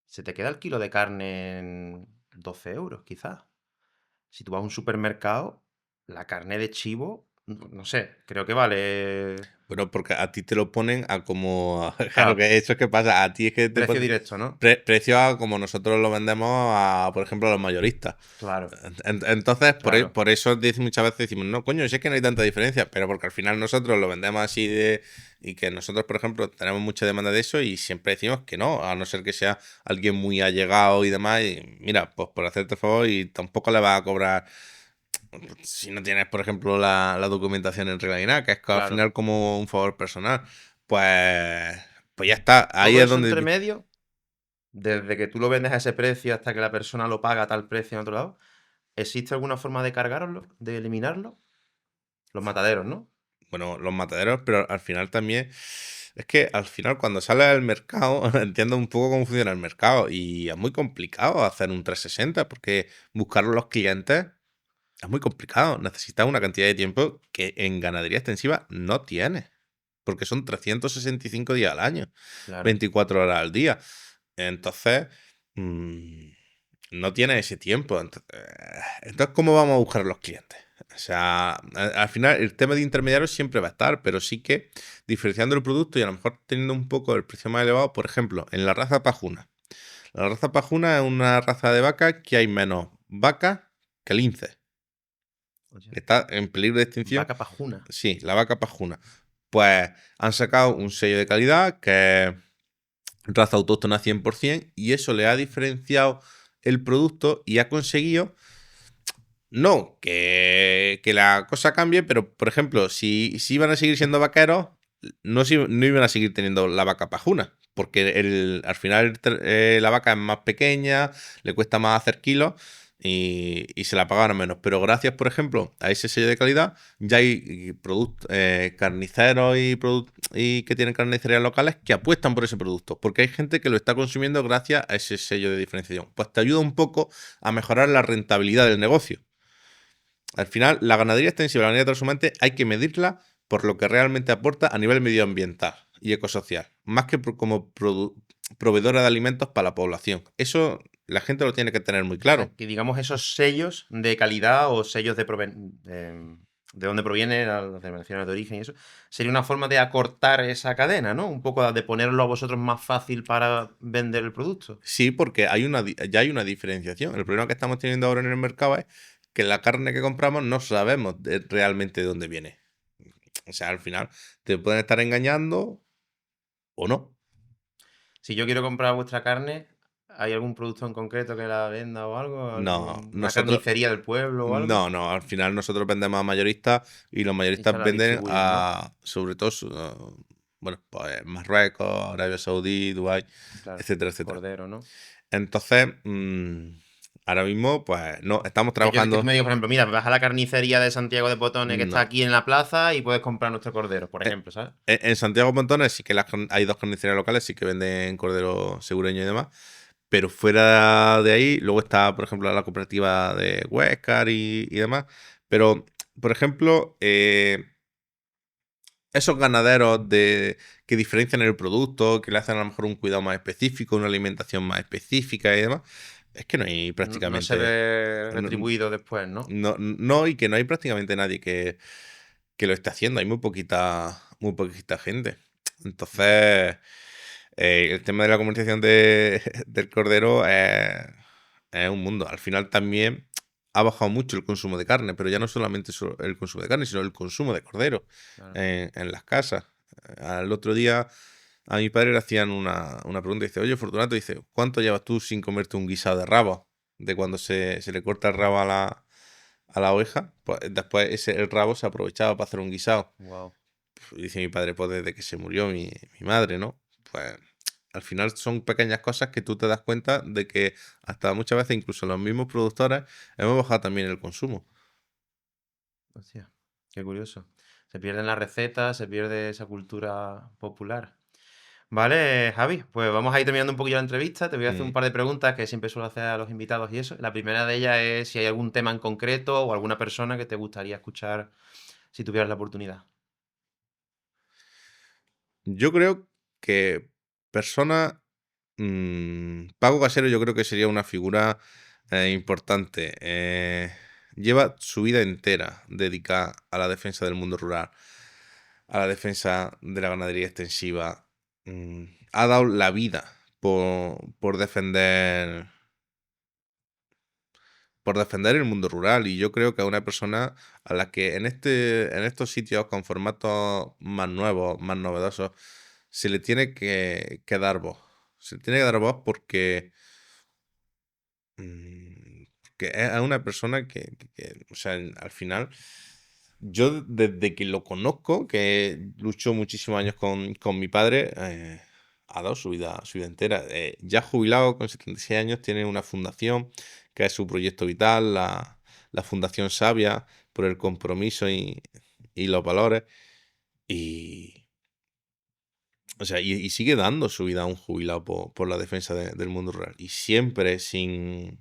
Se te queda el kilo de carne en 12 euros, quizás. Si tú vas a un supermercado, la carne de chivo, no sé, creo que vale. bueno, porque a ti te lo ponen a como... Claro, Claro, que eso es que pasa. A ti es que te precio ponen directo, ¿no? precio a como nosotros lo vendemos a, por ejemplo, a los mayoristas. Claro, Entonces, claro. por eso muchas veces decimos, no, coño, si es que no hay tanta diferencia, pero porque al final nosotros lo vendemos así de... Y que nosotros, por ejemplo, tenemos mucha demanda de eso y siempre decimos que no, a no ser que sea alguien muy allegado y demás. Y mira, pues por hacerte favor y tampoco le vas a cobrar si no tienes, por ejemplo, la documentación en regla y nada, que es al Claro. final como un favor personal, pues ya está. Ahí Todo es eso entre donde... medio, desde que tú lo vendes a ese precio hasta que la persona lo paga a tal precio en otro lado, ¿existe alguna forma de cargarlo, de eliminarlo? Los mataderos, ¿no? Bueno, los mataderos, pero al final también... Es que al final cuando sales al mercado entiendo un poco cómo funciona el mercado y es muy complicado hacer un 360 porque buscar los clientes es muy complicado. Necesitas una cantidad de tiempo que en ganadería extensiva no tienes. Porque son 365 días al año, Claro. 24 horas al día. Entonces, mm, no tienes ese tiempo. Entonces, ¿cómo vamos a buscar los clientes? O sea, al final el tema de intermediarios siempre va a estar, pero sí que diferenciando el producto y a lo mejor teniendo un poco el precio más elevado, por ejemplo, en la raza pajuna. La raza pajuna es una raza de vaca que hay menos vacas que linces. Oye, Está en peligro de extinción. vaca pajuna. Sí, la vaca pajuna. Pues han sacado un sello de calidad que es raza autóctona 100% y eso le ha diferenciado el producto y ha conseguido, no, que la cosa cambie, pero por ejemplo, si iban a seguir siendo vaqueros, no iban a seguir teniendo la vaca pajuna. Porque al final la vaca es más pequeña, le cuesta más hacer kilos y se la pagaban menos. Pero gracias, por ejemplo, a ese sello de calidad, ya hay carniceros y que tienen carnicerías locales que apuestan por ese producto. Porque hay gente que lo está consumiendo gracias a ese sello de diferenciación. Pues te ayuda un poco a mejorar la rentabilidad del negocio. Al final, la ganadería extensiva, la ganadería transhumante, hay que medirla por lo que realmente aporta a nivel medioambiental y ecosocial, más que como proveedora de alimentos para la población. Eso la gente lo tiene que tener muy O sea, claro. que digamos esos sellos de calidad o sellos de dónde proviene, las denominaciones de origen y eso, sería una forma de acortar esa cadena, ¿no? Un poco de ponerlo a vosotros más fácil para vender el producto. Sí, porque ya hay una diferenciación. El problema que estamos teniendo ahora en el mercado es que la carne que compramos no sabemos realmente de dónde viene. O sea, al final te pueden estar engañando o no. Si yo quiero comprar vuestra carne, ¿hay algún producto en concreto que la venda o algo? No, ¿Una carnicería del pueblo o algo? no, al final nosotros vendemos a mayoristas y los Y esta mayoristas la venden distribuís, ¿no? a, sobre todo, bueno, pues Marruecos, Arabia Saudí, Dubái, Claro, etcétera, etcétera. cordero, ¿no? Entonces, ahora mismo, pues no, estamos Que tú trabajando. me digas, por ejemplo, mira, vas a la carnicería de Santiago de Potones que está No. aquí en la plaza y puedes comprar nuestro cordero, por ejemplo, ¿sabes? En Santiago Montones sí que hay dos carnicerías locales, sí que venden cordero segureño y demás. Pero fuera de ahí, luego está, por ejemplo, la cooperativa de Huéscar y demás. Pero, por ejemplo, esos ganaderos que diferencian el producto, que le hacen a lo mejor un cuidado más específico, una alimentación más específica y demás, Es que no hay No se prácticamente. ve No, retribuido después, ¿no? no, y que no hay prácticamente nadie que lo esté haciendo. Hay muy poquita gente. Entonces, el tema de la comercialización del cordero es un mundo. Al final también ha bajado mucho el consumo de carne, pero ya no solamente el consumo de carne, sino el consumo de cordero Claro. en las casas. Al otro día a mi padre le hacían una pregunta. Dice, oye, Fortunato, dice, ¿cuánto llevas tú sin comerte un guisado de rabo? De cuando se le corta el rabo a la oveja, pues después el rabo se aprovechaba para hacer un guisado. Wow. Dice mi padre, pues desde que se murió mi madre, ¿no? Pues al final son pequeñas cosas que tú te das cuenta de que hasta muchas veces incluso los mismos productores hemos bajado también el consumo. Hostia, qué curioso. Se pierden las recetas, se pierde esa cultura popular. Vale, Javi, pues vamos a ir terminando un poquillo la entrevista. Te voy a hacer un Mm. par de preguntas que siempre suelo hacer a los invitados y eso. La primera de ellas es si hay algún tema en concreto o alguna persona que te gustaría escuchar si tuvieras la oportunidad. Yo creo que persona, Paco Casero yo creo que sería una figura importante. Lleva su vida entera dedicada a la defensa del mundo rural, a la defensa de la ganadería extensiva. Ha dado la vida por defender el mundo rural, y yo creo que es una persona a la que en estos sitios con formatos más nuevos, más novedosos, se le tiene que dar voz. Se le tiene que dar voz porque es una persona o sea, al final, yo desde que lo conozco, que luchó muchísimos años con mi padre, ha dado su vida entera. Ya jubilado con 76 años, tiene una fundación que es su proyecto vital, la Fundación Sabia, por el compromiso y los valores. Y, o sea, y sigue dando su vida a un jubilado por la defensa del mundo rural. Y siempre sin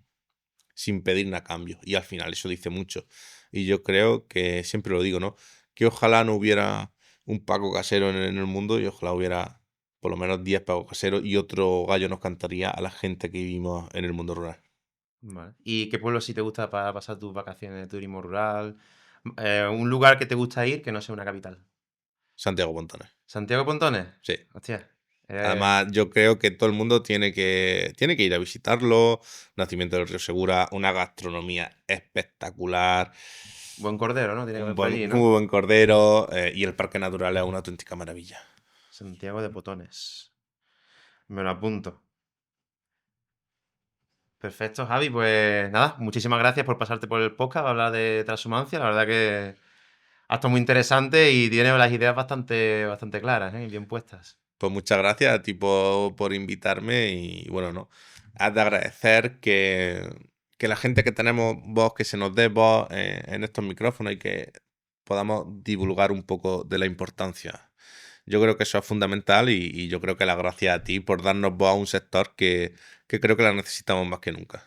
pedir nada a cambio. Y al final eso dice mucho. Y yo creo que, siempre lo digo, ¿no? Que ojalá no hubiera un Paco Casero en el mundo, y ojalá hubiera por lo menos 10 Paco Caseros, y otro gallo nos cantaría a la gente que vivimos en el mundo rural. Vale. ¿Y qué pueblo sí te gusta para pasar tus vacaciones de turismo rural? Un lugar que te gusta ir que no sea una capital. Santiago Pontones. ¿Santiago Pontones? Sí. Hostia. Además, yo creo que todo el mundo tiene que ir a visitarlo. Nacimiento del Río Segura, una gastronomía espectacular, Buen cordero, ¿no? Tiene que un haber por allí, muy ¿no? buen cordero, y el parque natural es una auténtica maravilla. Santiago de Potones. Me lo apunto. Perfecto, Javi. Pues nada, muchísimas gracias por pasarte por el podcast a hablar de transhumancia. La verdad que ha estado muy interesante y tiene las ideas bastante claras, ¿eh? Y bien puestas. Pues muchas gracias a ti por invitarme, y bueno, ¿no? Has de agradecer que la gente que tenemos voz, que se nos dé voz en estos micrófonos, y que podamos divulgar un poco de la importancia. Yo creo que eso es fundamental, y yo creo que las gracias a ti por darnos voz a un sector que creo que la necesitamos más que nunca.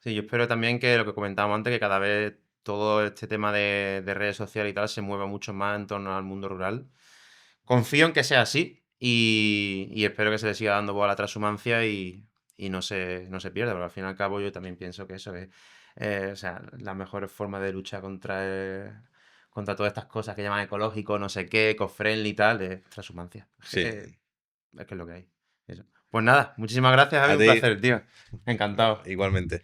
Sí, yo espero también que lo que comentábamos antes, que cada vez todo este tema de redes sociales y tal se mueva mucho más en torno al mundo rural. Confío en que sea así y espero que se le siga dando voz a la transhumancia y no se pierda, porque al fin y al cabo yo también pienso que eso es, o sea, la mejor forma de luchar contra todas estas cosas que llaman ecológico, no sé qué, eco-friendly y tal, es transhumancia. Sí, Es que es lo que hay. Eso. Pues nada, muchísimas gracias, Javi, a un ti placer, tío. Encantado. igualmente.